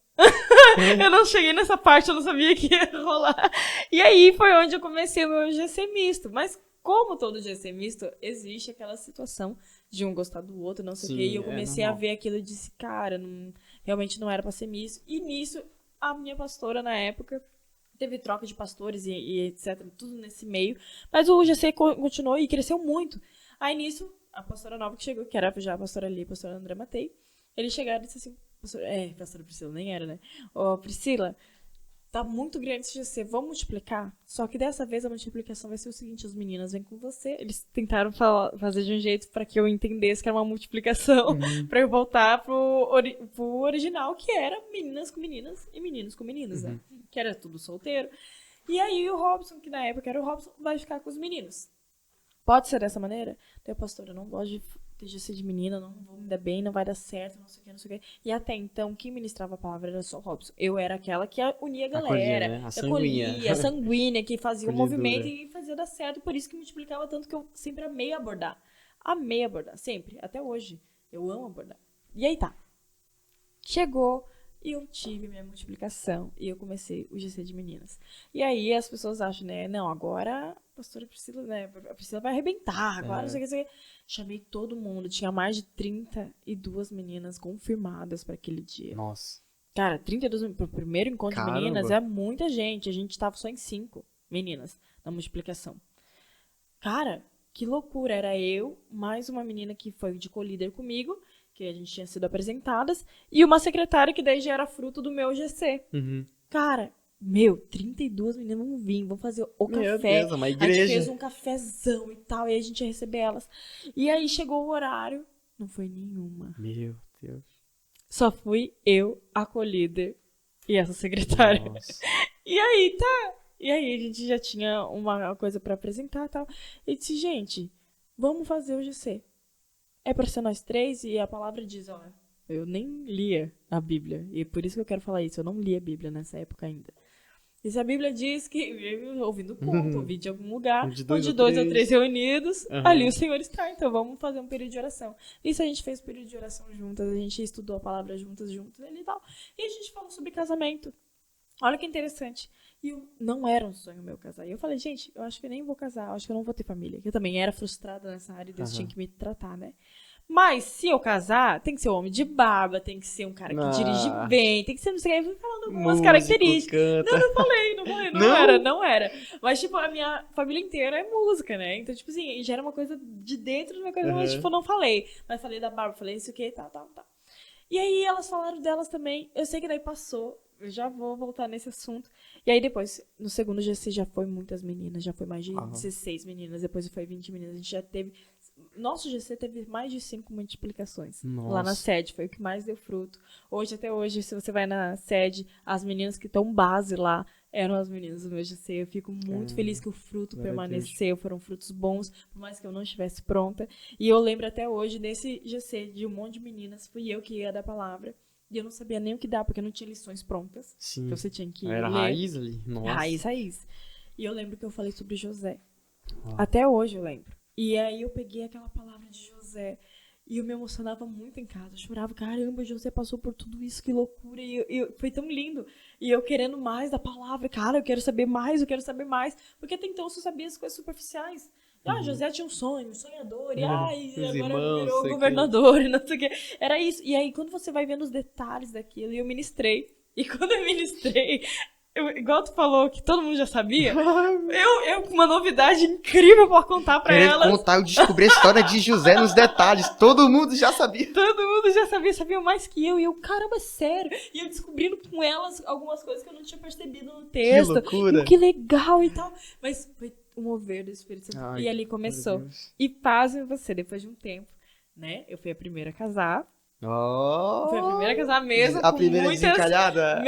Eu não cheguei nessa parte, eu não sabia que ia rolar. E aí foi onde eu comecei o meu GC misto. Mas como todo GC misto, existe aquela situação de um gostar do outro, não sei o quê. E eu comecei a ver aquilo e disse, cara, realmente não era pra ser misto. E nisso, a minha pastora, na época, teve troca de pastores e etc, tudo nesse meio. Mas o GC continuou e cresceu muito. Aí nisso, a pastora nova que chegou, que era já a pastora ali, a pastora André Matei, eles chegaram e disseram assim, pastora Priscila nem era, né? Priscila, tá muito grande esse GC, vamos multiplicar? Só que dessa vez a multiplicação vai ser o seguinte, as meninas vêm com você. Eles tentaram fazer de um jeito pra que eu entendesse que era uma multiplicação, pra eu voltar pro original, que era meninas com meninas e meninos com meninas, né? Que era tudo solteiro. E aí o Robson, que na época era o Robson, vai ficar com os meninos. Pode ser dessa maneira? Daí, pastora, eu não gosto de ter GC de menina, não vou me dar bem, não vai dar certo, não sei o que, não sei o que. E até então, quem ministrava a palavra era só o Robson. Eu era aquela que unia a galera, né? a sanguínea, que fazia o movimento e fazia dar certo. Por isso que multiplicava tanto que eu sempre amei abordar. Amei abordar, sempre, até hoje. Eu amo abordar. E aí tá. Chegou e eu tive minha multiplicação e eu comecei o GC de meninas. E aí as pessoas acham, né, não, agora a pastora Priscila, né, a Priscila vai arrebentar, agora não sei o que. Chamei todo mundo, tinha mais de 32 meninas confirmadas para aquele dia. Nossa. Cara, 32 pro primeiro encontro de meninas é muita gente, a gente tava só em 5 meninas na multiplicação. Cara, que loucura, era eu, mais uma menina que foi de co-líder comigo, que a gente tinha sido apresentadas, e uma secretária que daí já era fruto do meu GC. Cara, 32 meninas vão vir, vão fazer o café. Deus, uma igreja. A gente fez um cafezão e tal, e aí a gente ia receber elas. E aí chegou o horário, não foi nenhuma. Meu Deus. Só fui eu, a co-líder e essa secretária. Nossa. E aí, tá. E aí a gente já tinha uma coisa pra apresentar e tal. E disse, gente, vamos fazer o GC. É pra ser nós 3 e a palavra diz, olha, eu nem lia a Bíblia. E por isso que eu quero falar isso, eu não li a Bíblia nessa época ainda. E se a Bíblia diz que, ouvindo culto, ouvi de algum lugar, onde 2 ou 3 reunidos, ali o Senhor está. Então vamos fazer um período de oração. Isso a gente fez um período de oração juntas, a gente estudou a palavra juntas ali e tal. E a gente falou sobre casamento. Olha que interessante. E não era um sonho meu casar. E eu falei, gente, eu acho que eu nem vou casar, eu acho que eu não vou ter família. Eu também era frustrada nessa área e Deus tinha que me tratar, né? Mas se eu casar, tem que ser um homem de barba, tem que ser um cara que dirige bem, tem que ser, não sei o que, eu fui falando algumas características. Canta. Não era. Mas, tipo, a minha família inteira é música, né? Então, tipo assim, já era uma coisa de dentro de uma coisa, mas, tipo, eu não falei. Mas falei da barba, falei isso aqui, tal. E aí elas falaram delas também. Eu sei que daí passou. Eu já vou voltar nesse assunto. E aí depois, no segundo GC já foi muitas meninas, já foi mais de 16 meninas, depois foi 20 meninas. A gente já teve... Nosso GC teve mais de 5 multiplicações. Nossa. Lá na sede, foi o que mais deu fruto. Até hoje, se você vai na sede, as meninas que estão base lá eram as meninas do meu GC. Eu fico muito feliz que o fruto permaneceu, foram frutos bons, por mais que eu não estivesse pronta. E eu lembro até hoje, nesse GC, de um monte de meninas, fui eu que ia dar a palavra. E eu não sabia nem o que dar, porque não tinha lições prontas. Sim. Então você tinha que Era ler. raiz ali. Nossa. Raiz. E eu lembro que eu falei sobre José. Até hoje eu lembro. E aí eu peguei aquela palavra de José e eu me emocionava muito em casa. Eu chorava, caramba, José passou por tudo isso, que loucura. E foi tão lindo. E eu querendo mais da palavra. Cara, eu quero saber mais. Porque até então eu só sabia as coisas superficiais. José tinha um sonho, sonhador, e agora virou governador, e não sei o quê. Era isso. E aí, quando você vai vendo os detalhes daquilo, e eu ministrei. E quando eu ministrei, igual tu falou que todo mundo já sabia, eu com uma novidade incrível pra contar pra Querendo elas. contar, eu descobri a história de José nos detalhes. Todo mundo já sabia. Todo mundo já sabia, sabia mais que eu. E eu, caramba, sério. E eu descobrindo com elas algumas coisas que eu não tinha percebido no texto. Que loucura. Que legal e tal. Mas foi um mover do Espírito Santo. Ai, e ali começou. meu Deus. E pasme você, depois de um tempo, né? Eu fui a primeira a casar. Oh, Fui a primeira a casar mesmo. a com primeira muitas... desencalhada.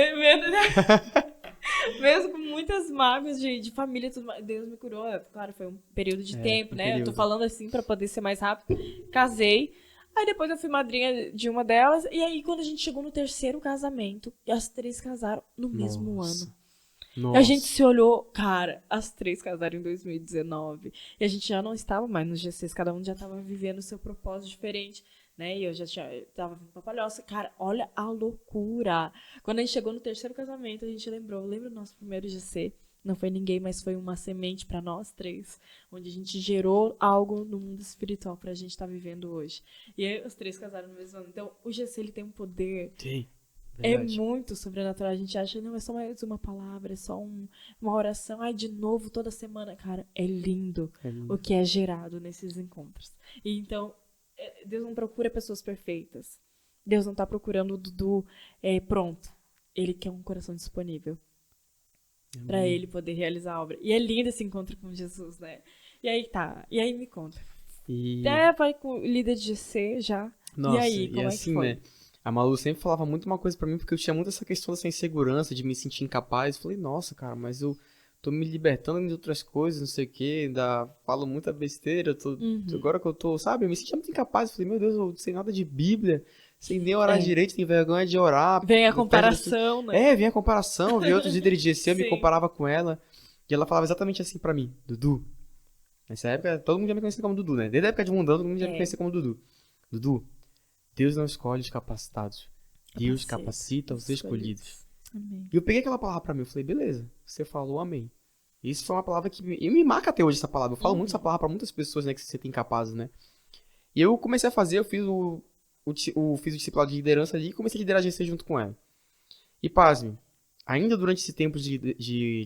Mesmo com muitas mágoas de família, tudo mais. Deus me curou. Claro, foi um período de tempo, né? período. Eu tô falando assim pra poder ser mais rápido. Casei. Aí depois eu fui madrinha de uma delas. E aí, quando a gente chegou no terceiro casamento, as três casaram no mesmo ano. Nossa. A gente se olhou, cara, as três casaram em 2019. E a gente já não estava mais nos GCs, cada um já estava vivendo o seu propósito diferente. Né? E eu tava vindo pra Palhoça. Cara, olha a loucura. Quando a gente chegou no terceiro casamento, a gente lembra do nosso primeiro GC. Não foi ninguém, mas foi uma semente pra nós três. Onde a gente gerou algo no mundo espiritual pra gente estar vivendo hoje. E aí os três casaram no mesmo ano. Então, o GC, ele tem um poder... Sim, é verdade. muito sobrenatural. A gente acha, não, é só mais uma palavra, é só uma oração. Ai, de novo, toda semana. Cara, é lindo o que é gerado nesses encontros. E então... Deus não procura pessoas perfeitas. Deus não tá procurando o Dudu pronto. Ele quer um coração disponível pra ele poder realizar a obra. E é lindo esse encontro com Jesus, né? E aí tá. E aí me conta. Vai com o líder de GC já. Nossa, e aí, como assim, é que foi? né? A Malu sempre falava muito uma coisa pra mim, porque eu tinha muito essa questão dessa insegurança, de me sentir incapaz. Eu falei, nossa, cara, mas eu tô me libertando de outras coisas, não sei o quê, ainda falo muita besteira, agora que eu tô, sabe, eu me sentia muito incapaz, eu falei, meu Deus, eu não sei nada de Bíblia, sem nem orar direito, tenho vergonha de orar. Vem a comparação, né? Vem a comparação, vi outros líderes de GC, eu me Sim. comparava com ela, e ela falava exatamente assim pra mim, Dudu, nessa época, todo mundo já me conhecia como Dudu, né, desde a época de Mundano, todo mundo já me conhecia como Dudu. Dudu, Deus não escolhe os capacitados, Deus capacita os escolhidos. Amém. E eu peguei aquela palavra pra mim, eu falei, beleza, você falou amém. Isso foi uma palavra que me marca até hoje, essa palavra. Eu falo muito essa palavra pra muitas pessoas, né, que se sentem incapazes, né. E eu comecei a fazer, eu fiz fiz o discipulado de liderança ali e comecei a liderar a GC junto com ela. E pasme, ainda durante esse tempo de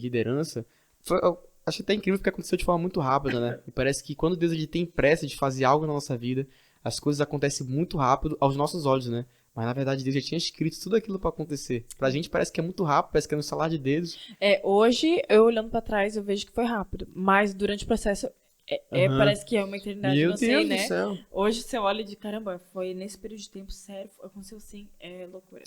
liderança, eu achei até incrível porque aconteceu de forma muito rápida, né. E parece que quando Deus ele tem pressa de fazer algo na nossa vida, as coisas acontecem muito rápido aos nossos olhos, né. Mas, na verdade, Deus já tinha escrito tudo aquilo pra acontecer. Pra gente parece que é muito rápido, parece que é no salar de dedos. Hoje, eu olhando pra trás, eu vejo que foi rápido. Mas durante o processo, parece que é uma eternidade, Meu não sei, Deus né? do céu. Hoje você olha de caramba, foi nesse período de tempo, sério, aconteceu assim, é loucura.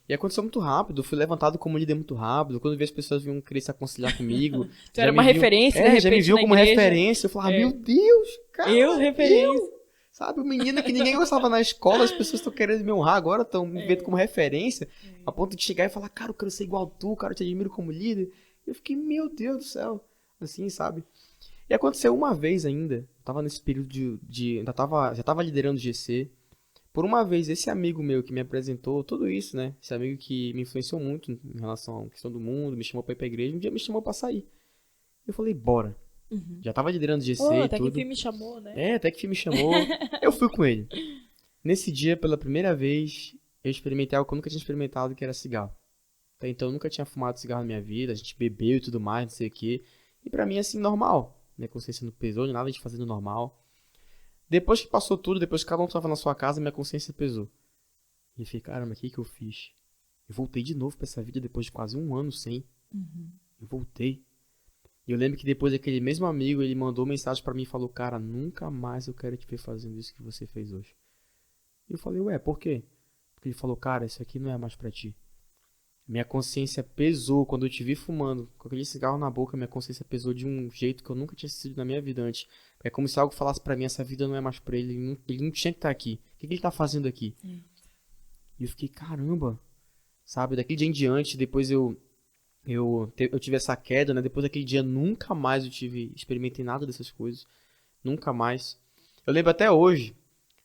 E aconteceu muito rápido, eu fui levantado como líder muito rápido, quando eu vi as pessoas vinham querer se aconselhar comigo. Tu era uma referência, de repente, já me viu na como igreja. referência, eu falava, meu Deus, cara, referência. Sabe, o menino que ninguém gostava na escola, as pessoas estão querendo me honrar agora, estão me vendo como referência, a ponto de chegar e falar, cara, eu quero ser igual a tu, cara, eu te admiro como líder. Eu fiquei, meu Deus do céu, assim, sabe? E aconteceu uma vez ainda, eu tava nesse período já tava liderando o GC, por uma vez, esse amigo meu que me apresentou tudo isso, né, esse amigo que me influenciou muito em relação à questão do mundo, me chamou pra ir pra igreja, um dia me chamou pra sair. Eu falei, bora. Já tava liderando GC e até tudo. que o filme me chamou, né? Até que o filme me chamou. Eu fui com ele. Nesse dia, pela primeira vez, eu experimentei algo que eu nunca tinha experimentado, que era cigarro. Até então, eu nunca tinha fumado cigarro na minha vida. A gente bebeu e tudo mais, não sei o quê. E pra mim, assim, normal. Minha consciência não pesou, nada de fazendo normal. Depois que passou tudo, depois que cada um tava na sua casa, minha consciência pesou. E eu fiquei, caramba, o que eu fiz? Eu voltei de novo pra essa vida depois de quase um ano sem. Eu voltei. E eu lembro que depois aquele mesmo amigo, ele mandou mensagem pra mim e falou, cara, nunca mais eu quero te ver fazendo isso que você fez hoje. E eu falei, ué, por quê? Porque ele falou, cara, isso aqui não é mais pra ti. Minha consciência pesou quando eu te vi fumando, com aquele cigarro na boca, minha consciência pesou de um jeito que eu nunca tinha sentido na minha vida antes. É como se algo falasse pra mim, essa vida não é mais pra ele, ele não tinha que estar aqui. O que ele tá fazendo aqui? E eu fiquei, caramba, sabe, daquele dia em diante, depois eu tive essa queda, né? Depois daquele dia, nunca mais experimentei nada dessas coisas. Nunca mais. Eu lembro até hoje,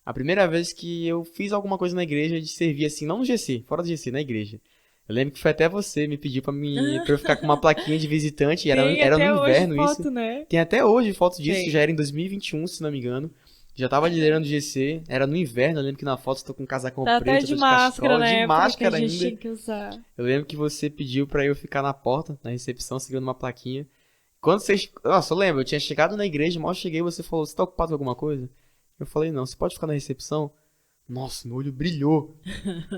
a primeira vez que eu fiz alguma coisa na igreja de servir assim, não no GC, fora do GC, na igreja. Eu lembro que foi até você, me pediu pra eu ficar com uma plaquinha de visitante, era no inverno foto, isso. Né? Tem até hoje foto disso, Tem. que já era em 2021, se não me engano. Já tava liderando o GC, era no inverno, eu lembro que na foto eu tô com um casacão Tá preto, até de tô máscara, cachecol, né? de máscara Porque a gente ainda. tinha que usar. Eu lembro que você pediu pra eu ficar na porta, na recepção, segurando uma plaquinha. Quando vocês... Nossa, eu lembro, eu tinha chegado na igreja, mal cheguei, você falou, você tá ocupado com alguma coisa? Eu falei, não, você pode ficar na recepção? Nossa, meu olho brilhou.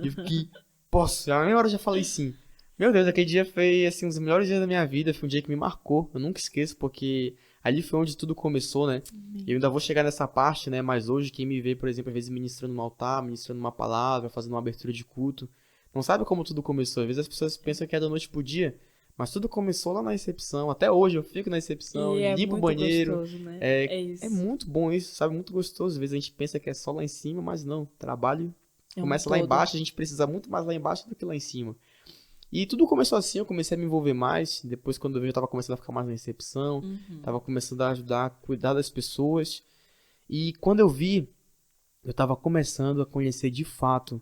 E eu fiquei, posso, a meia hora eu já falei sim. Meu Deus, aquele dia foi, assim, um dos melhores dias da minha vida, foi um dia que me marcou, eu nunca esqueço, porque ali foi onde tudo começou, né? Eu ainda vou chegar nessa parte, né? Mas hoje quem me vê, por exemplo, às vezes ministrando no altar, ministrando uma palavra, fazendo uma abertura de culto, não sabe como tudo começou. Às vezes as pessoas pensam que é da noite pro dia, mas tudo começou lá na recepção. Até hoje eu fico na recepção, E é limpo o muito banheiro. gostoso, né? É, isso. é muito bom isso, sabe? Muito gostoso. Às vezes a gente pensa que é só lá em cima, mas não. Trabalho É um começa lá todo. embaixo, a gente precisa muito mais lá embaixo do que lá em cima. E tudo começou assim, eu comecei a me envolver mais. Depois, quando eu vi, eu tava começando a ficar mais na recepção. Tava começando a ajudar, a cuidar das pessoas. E quando eu vi, eu tava começando a conhecer de fato,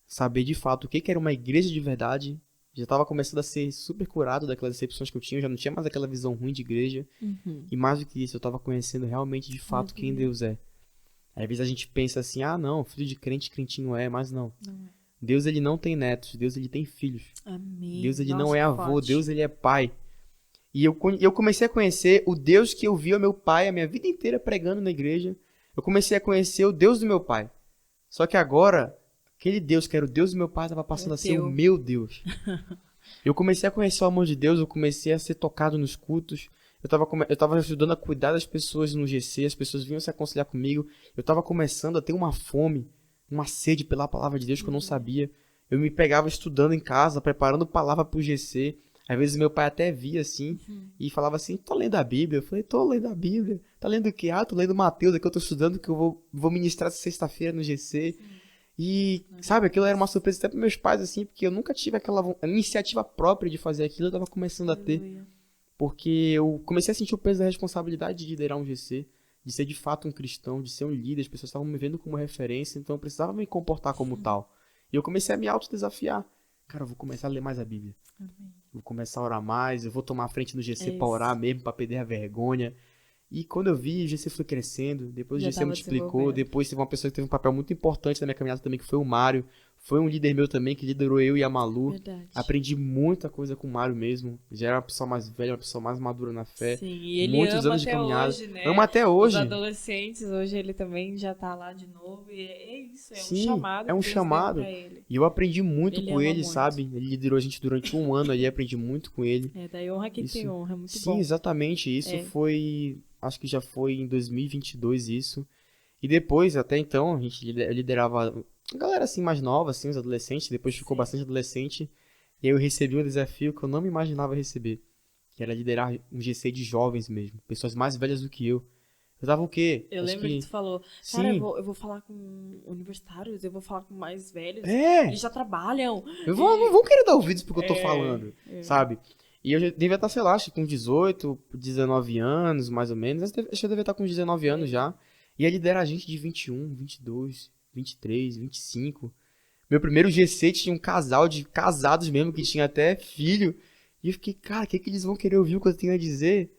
saber de fato o que que era uma igreja de verdade. Já tava começando a ser super curado daquelas decepções que eu tinha. Eu já não tinha mais aquela visão ruim de igreja. E mais do que isso, eu tava conhecendo realmente de fato quem Deus é. Às vezes a gente pensa assim, ah não, filho de crente, crentinho é, mas não. Não é. Deus ele não tem netos, Deus ele tem filhos. Amém. Deus ele Nossa, não é que avô, forte. Deus ele é pai. E eu comecei a conhecer o Deus que eu via meu pai a minha vida inteira pregando na igreja. Eu comecei a conhecer o Deus do meu pai. Só que agora, aquele Deus que era o Deus do meu pai estava passando a ser o teu. meu Deus. Eu comecei a conhecer o amor de Deus, eu comecei a ser tocado nos cultos. Eu tava ajudando a cuidar das pessoas no GC, as pessoas vinham se aconselhar comigo. Eu tava começando a ter uma fome, uma sede pela palavra de Deus que eu não sabia. Eu me pegava estudando em casa, preparando palavra pro GC. Às vezes meu pai até via assim e falava assim, tô lendo a Bíblia. Eu falei, tô lendo a Bíblia. Tá lendo o quê? Ah, tô lendo Mateus, aqui eu tô estudando que eu vou ministrar sexta-feira no GC. E, sabe, aquilo era uma surpresa até para meus pais, assim, porque eu nunca tive aquela iniciativa própria de fazer aquilo, eu tava começando a ter. Aleluia. Porque eu comecei a sentir o peso da responsabilidade de liderar um GC, de ser de fato um cristão, de ser um líder, as pessoas estavam me vendo como referência, então eu precisava me comportar como tal. E eu comecei a me autodesafiar. Cara, eu vou começar a ler mais a Bíblia. Amém. Vou começar a orar mais, eu vou tomar a frente no GC É pra orar isso. mesmo, pra perder a vergonha. E quando eu vi, o GC foi crescendo, depois o Já GC tava multiplicou, desenvolvendo. depois teve uma pessoa que teve um papel muito importante na minha caminhada também, que foi o Mário. Foi um líder meu também, que liderou eu e a Malu. Verdade. Aprendi muita coisa com o Mário mesmo. Já era uma pessoa mais velha, uma pessoa mais madura na fé. Sim, e ele Muitos ama anos de até caminhada. hoje, né? Ama até Os hoje. adolescentes, hoje ele também já tá lá de novo. E é isso, é Sim, um chamado é um que Deus chamado. deu pra ele. E eu aprendi muito Ele com ama ele, muito. sabe? Ele liderou a gente durante um ano ali, aprendi muito com ele. É, daí honra quem tem Isso. honra, é muito Sim, bom. exatamente. Isso É. foi. Acho que já foi em 2022 isso. E depois, até então, a gente liderava a galera assim mais nova, assim, os adolescentes. Depois ficou Sim. bastante adolescente. E aí eu recebi um desafio que eu não me imaginava receber. Que era liderar um GC de jovens mesmo. Pessoas mais velhas do que eu. Eu tava o quê? Eu Acho lembro que tu falou, cara, Sim. eu vou falar com universitários, eu vou falar com mais velhos. É! Eles já trabalham. Não vão querer dar ouvidos porque eu tô É, falando, é. sabe? E eu já devia estar, sei lá, acho que com 18, 19 anos, mais ou menos. Acho que eu devia estar com 19 anos já. E ia liderar gente de 21, 22, 23, 25. Meu primeiro GC tinha um casal de casados mesmo, que tinha até filho. E eu fiquei, cara, o que eles vão querer ouvir o que eu tenho a dizer?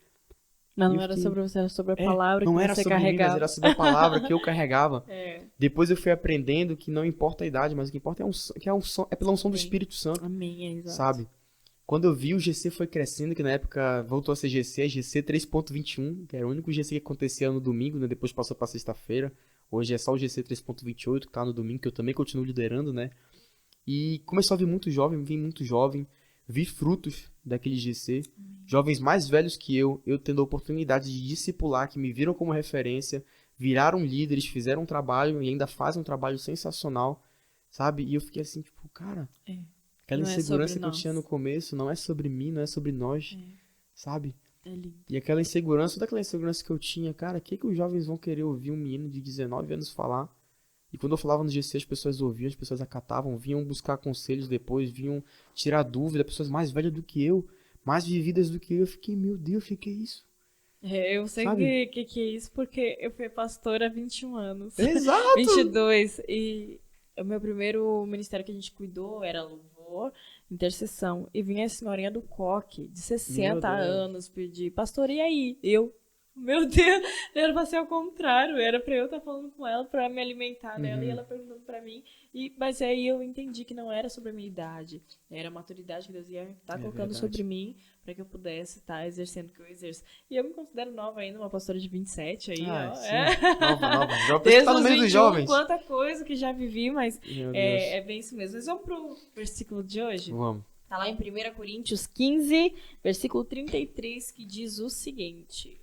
Mas E não eu era fiquei- sobre você, era sobre a É, palavra não que era você sobre mim, mas carregava. era sobre a palavra que eu carregava. É. Depois eu fui aprendendo que não importa a idade, mas o que importa é pela unção do Amém. Espírito Santo. Amém, é exato. Sabe? Quando eu vi o GC foi crescendo, que na época voltou a ser GC 3.21, que era o único GC que acontecia no domingo, né? Depois passou pra sexta-feira. Hoje é só o GC 3.28, que tá no domingo, que eu também continuo liderando, né? E começou a vir muito jovem, vi frutos daquele GC. Jovens mais velhos que eu tendo a oportunidade de discipular, que me viram como referência, viraram líderes, fizeram um trabalho e ainda fazem um trabalho sensacional, sabe? E eu fiquei assim, tipo, cara... É. Aquela Não é insegurança sobre que eu nós. tinha no começo não é sobre mim, não é sobre nós, sabe? É lindo. E aquela insegurança, toda aquela insegurança que eu tinha, cara, o que os jovens vão querer ouvir um menino de 19 anos falar? E quando eu falava no GC, as pessoas ouviam, as pessoas acatavam, vinham buscar conselhos depois, vinham tirar dúvida, pessoas mais velhas do que eu, mais vividas do que eu. Eu fiquei, meu Deus, o que é isso? É, eu sei Sabe? que é isso porque eu fui pastora há 21 anos. Exato! 22. E o meu primeiro ministério que a gente cuidou era louvor, intercessão. E vinha a senhorinha do coque, de 60 Meu Deus. anos, pedir, pastor, e aí? Eu, Meu Deus, era pra ser ao contrário. Era pra eu estar falando com ela, pra me alimentar dela, e ela perguntando pra mim. Mas aí eu entendi que não era sobre a minha idade. Era a maturidade que Deus ia estar colocando sobre mim pra que eu pudesse estar exercendo o que eu exerço. E eu me considero nova ainda, uma pastora de 27 aí, ó. Sim. Nova. Desde tá no os meio 21, dos jovens. quanta coisa que já vivi, mas Meu Deus. é bem isso mesmo. Mas vamos pro versículo de hoje? Vamos. Tá lá em 1 Coríntios 15, versículo 33, que diz o seguinte: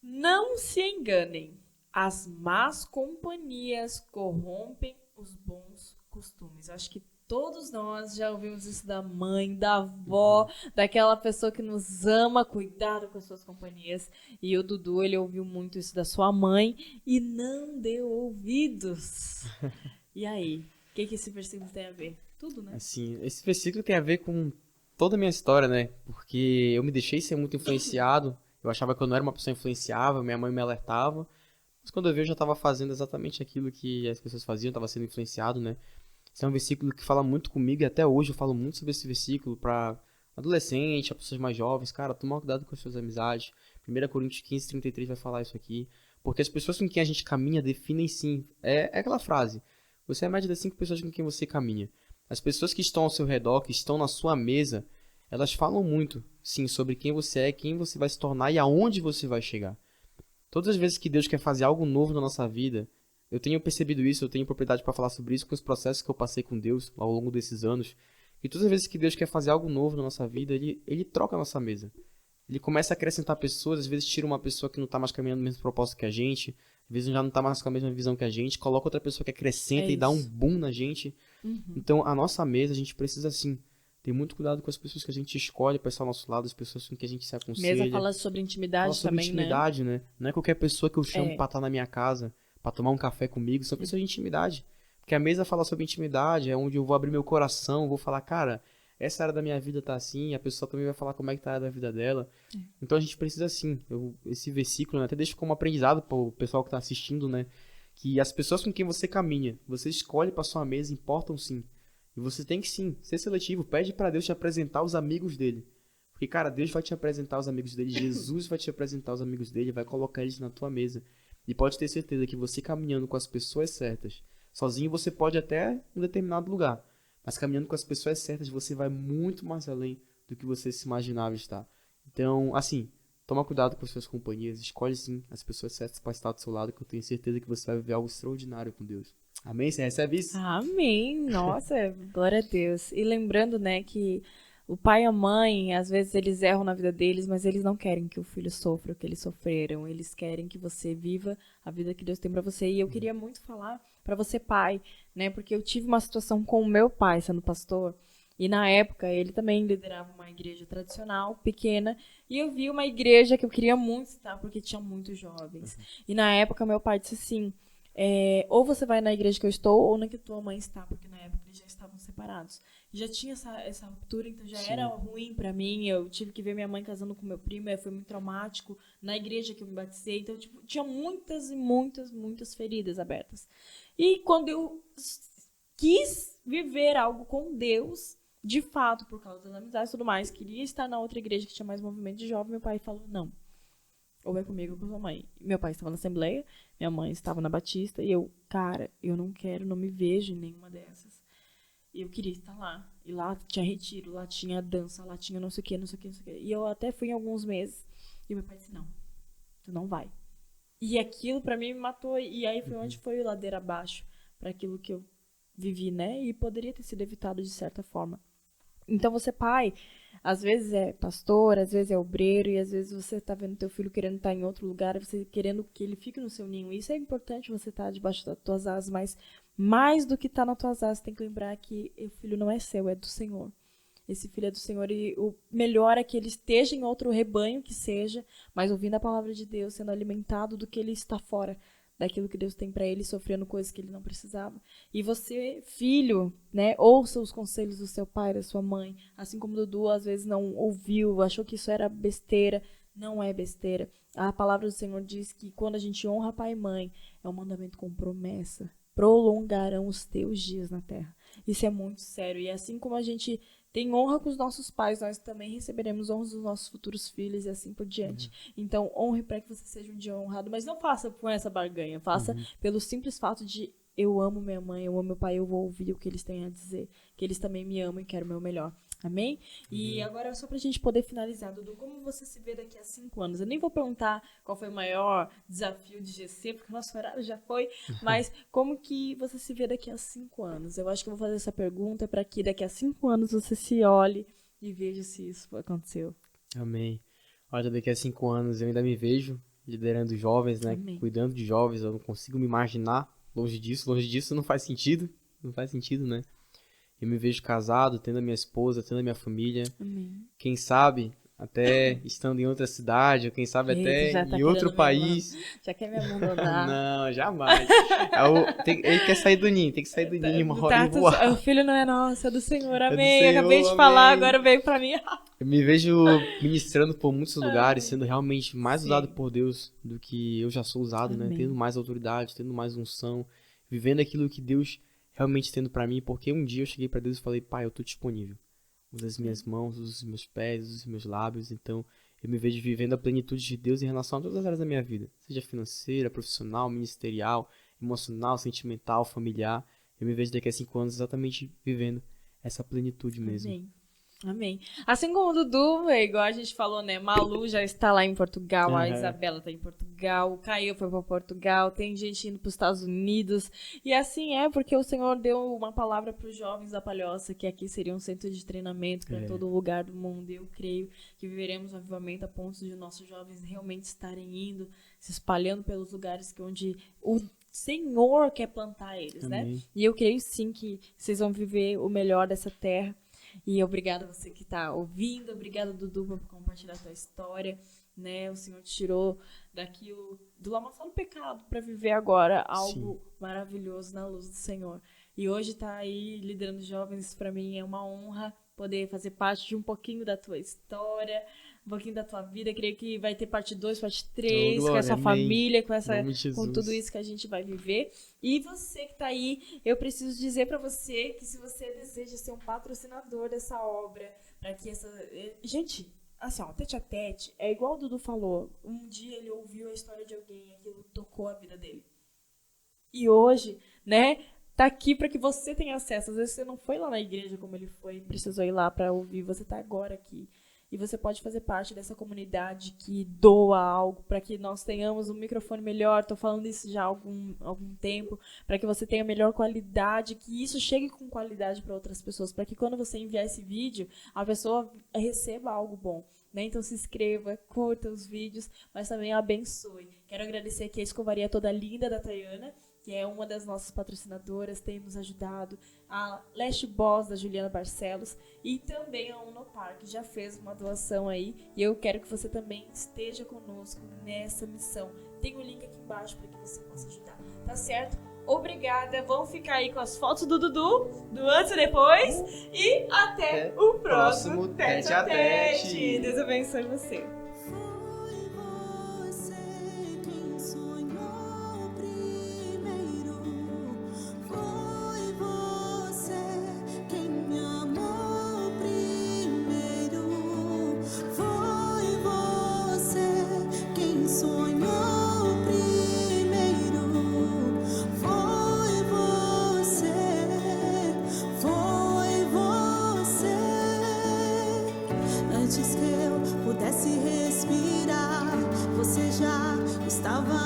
Não se enganem, as más companhias corrompem os bons costumes. Acho que todos nós já ouvimos isso da mãe, da avó, daquela pessoa que nos ama, cuidado com as suas companhias. E o Dudu, ele ouviu muito isso da sua mãe e não deu ouvidos. E aí, o que esse versículo tem a ver? Tudo, né? Assim, esse versículo tem a ver com toda a minha história, né? Porque eu me deixei ser muito influenciado. Eu achava que eu não era uma pessoa influenciável, minha mãe me alertava. Mas quando eu vi, eu já estava fazendo exatamente aquilo que as pessoas faziam, estava sendo influenciado, né? Esse é um versículo que fala muito comigo e até hoje eu falo muito sobre esse versículo para adolescente, para pessoas mais jovens. Cara, toma cuidado com as suas amizades. 1 Coríntios 15, 33 vai falar isso aqui. Porque as pessoas com quem a gente caminha definem sim. É aquela frase. Você é a média das 5 pessoas com quem você caminha. As pessoas que estão ao seu redor, que estão na sua mesa, elas falam muito, sim, sobre quem você é, quem você vai se tornar e aonde você vai chegar. Todas as vezes que Deus quer fazer algo novo na nossa vida, eu tenho percebido isso, eu tenho propriedade para falar sobre isso com os processos que eu passei com Deus ao longo desses anos. E todas as vezes que Deus quer fazer algo novo na nossa vida, Ele troca a nossa mesa. Ele começa a acrescentar pessoas, às vezes tira uma pessoa que não está mais caminhando no mesmo propósito que a gente, às vezes já não está mais com a mesma visão que a gente, coloca outra pessoa que acrescenta e dá um boom na gente. Então, a nossa mesa, a gente precisa, sim, ter muito cuidado com as pessoas que a gente escolhe para estar ao nosso lado, as pessoas com que a gente se aconselha. Mesa fala sobre intimidade fala sobre também, intimidade, né? Não é qualquer pessoa que eu chamo para estar na minha casa, para tomar um café comigo, são pessoas de intimidade. Porque a mesa fala sobre intimidade, é onde eu vou abrir meu coração, vou falar, cara, essa área da minha vida tá assim, a pessoa também vai falar como é que tá a área da vida dela. Então a gente precisa, sim, esse versículo, né, até deixo como aprendizado para o pessoal que tá assistindo, né? Que as pessoas com quem você caminha, você escolhe para sua mesa, importam sim. E você tem que sim, ser seletivo. Pede para Deus te apresentar os amigos dele. Porque, cara, Deus vai te apresentar os amigos dele. Jesus vai te apresentar os amigos dele. Vai colocar eles na tua mesa. E pode ter certeza que você caminhando com as pessoas certas. Sozinho você pode até um determinado lugar. Mas caminhando com as pessoas certas, você vai muito mais além do que você se imaginava estar. Então, assim, toma cuidado com as suas companhias. Escolhe sim as pessoas certas para estar do seu lado. Que eu tenho certeza que você vai viver algo extraordinário com Deus. Amém? Você recebe isso? Amém. Nossa, glória a Deus. E lembrando, né, que o pai e a mãe, às vezes eles erram na vida deles, mas eles não querem que o filho sofra o que eles sofreram. Eles querem que você viva a vida que Deus tem pra você. E eu queria muito falar pra você, pai, né, porque eu tive uma situação com o meu pai, sendo pastor. E na época ele também liderava uma igreja tradicional, pequena, e eu vi uma igreja que eu queria muito estar, porque tinha muitos jovens. E na época meu pai disse assim, ou você vai na igreja que eu estou, ou na que tua mãe está, porque na época eles já estavam separados. Já tinha essa ruptura, então já era ruim pra mim, eu tive que ver minha mãe casando com meu primo, foi muito traumático, na igreja que eu me batizei, então tipo, tinha muitas e muitas feridas abertas. E quando eu quis viver algo com Deus, de fato, por causa das amizades e tudo mais, queria estar na outra igreja que tinha mais movimento de jovem, meu pai falou, não. Ou é comigo ou com a sua mãe. Meu pai estava na Assembleia, minha mãe estava na Batista, e eu, cara, eu não quero, não me vejo em nenhuma dessas. E eu queria estar lá. E lá tinha retiro, lá tinha dança, lá tinha não sei o que, não sei o que, não sei o que. E eu até fui em alguns meses. E meu pai disse, não, tu não vai. E aquilo pra mim me matou. E aí foi onde foi ladeira abaixo para aquilo que eu vivi, né? E poderia ter sido evitado de certa forma. Então você, pai, às vezes é pastor, às vezes é obreiro, e às vezes você tá vendo teu filho querendo estar em outro lugar, você querendo que ele fique no seu ninho. Isso é importante, você estar debaixo das tuas asas, mas mais do que estar nas tuas asas, tem que lembrar que o filho não é seu, é do Senhor. Esse filho é do Senhor e o melhor é que ele esteja em outro rebanho que seja, mas ouvindo a palavra de Deus, sendo alimentado do que ele está fora daquilo que Deus tem para ele, sofrendo coisas que ele não precisava. E você, filho, né, ouça os conselhos do seu pai, da sua mãe, assim como o Dudu às vezes não ouviu, achou que isso era besteira. Não é besteira. A palavra do Senhor diz que quando a gente honra pai e mãe, é um mandamento com promessa. Prolongarão os teus dias na terra. Isso é muito sério. E assim como a gente tem honra com os nossos pais, nós também receberemos honra dos nossos futuros filhos e assim por diante. Então, honre para que você seja um dia honrado, mas não faça com essa barganha, faça pelo simples fato de eu amo minha mãe, eu amo meu pai, eu vou ouvir o que eles têm a dizer, que eles também me amam e querem o meu melhor. Amém? E agora, só pra gente poder finalizar, Dudu, como você se vê daqui a 5 anos? Eu nem vou perguntar qual foi o maior desafio de GC, porque o nosso horário já foi, mas como que você se vê daqui a 5 anos? Eu acho que eu vou fazer essa pergunta para que daqui a 5 anos você se olhe e veja se isso aconteceu. Amém. Olha, daqui a 5 anos eu ainda me vejo liderando jovens, né? Amém. Cuidando de jovens, eu não consigo me imaginar longe disso não faz sentido, né? Eu me vejo casado, tendo a minha esposa, tendo a minha família. Amém. Quem sabe até estando em outra cidade, ou quem sabe Eita, até em outro país. Já quer me abandonar. Não, jamais. Ele quer sair do ninho, tem que sair do ninho uma hora e voar. O filho não é nosso, é do Senhor, do amém. Senhor, Eu acabei de amém. falar, agora veio pra mim. Eu me vejo ministrando por muitos lugares, sendo realmente mais Sim. usado por Deus do que eu já sou usado, né? Amém. Tendo mais autoridade, tendo mais unção, vivendo aquilo que Deus realmente tendo pra mim, porque um dia eu cheguei pra Deus e falei, pai, eu tô disponível. Usa as minhas mãos, usa os meus pés, usa os meus lábios, então eu me vejo vivendo a plenitude de Deus em relação a todas as áreas da minha vida, seja financeira, profissional, ministerial, emocional, sentimental, familiar. Eu me vejo daqui a 5 anos exatamente vivendo essa plenitude mesmo. Amém. Amém. Assim como o Dudu, é igual a gente falou, né? Malu já está lá em Portugal, a Isabela está em Portugal, o Caio foi para Portugal, tem gente indo para os Estados Unidos. E assim é porque o Senhor deu uma palavra para os jovens da Palhoça, que aqui seria um centro de treinamento para todo lugar do mundo. Eu creio que viveremos um avivamento a ponto de nossos jovens realmente estarem indo, se espalhando pelos lugares onde o Senhor quer plantar eles, Amém. né? E eu creio sim que vocês vão viver o melhor dessa terra. E obrigada a você que está ouvindo, obrigada, Dudu, por compartilhar a tua história, né? O Senhor te tirou daquilo, do lamaçal do pecado, para viver agora algo maravilhoso na luz do Senhor. E hoje tá aí liderando jovens, para mim é uma honra poder fazer parte de um pouquinho da tua história, um pouquinho da tua vida. Creio que vai ter parte 2, parte 3, glória, com essa amém. família, com tudo isso que a gente vai viver. E você que tá aí, eu preciso dizer para você que se você deseja ser um patrocinador dessa obra, para que essa... Gente, assim, ó, tete a tete, é igual o Dudu falou, um dia ele ouviu a história de alguém e aquilo tocou a vida dele. E hoje, né, tá aqui para que você tenha acesso. Às vezes você não foi lá na igreja como ele foi, precisou ir lá para ouvir, você tá agora aqui. E você pode fazer parte dessa comunidade que doa algo para que nós tenhamos um microfone melhor. Estou falando isso já há algum tempo, para que você tenha melhor qualidade, que isso chegue com qualidade para outras pessoas, para que quando você enviar esse vídeo, a pessoa receba algo bom. Né? Então se inscreva, curta os vídeos, mas também abençoe. Quero agradecer aqui a escovaria toda linda da Tayana, que é uma das nossas patrocinadoras, tem nos ajudado, a Leste Boss, da Juliana Barcelos, e também a Unopar, que já fez uma doação aí, e eu quero que você também esteja conosco nessa missão. Tem o link aqui embaixo para que você possa ajudar, tá certo? Obrigada, vamos ficar aí com as fotos do Dudu, do antes e depois, e até o próximo Tete a Tete. Deus abençoe você. Antes que eu pudesse respirar, você já estava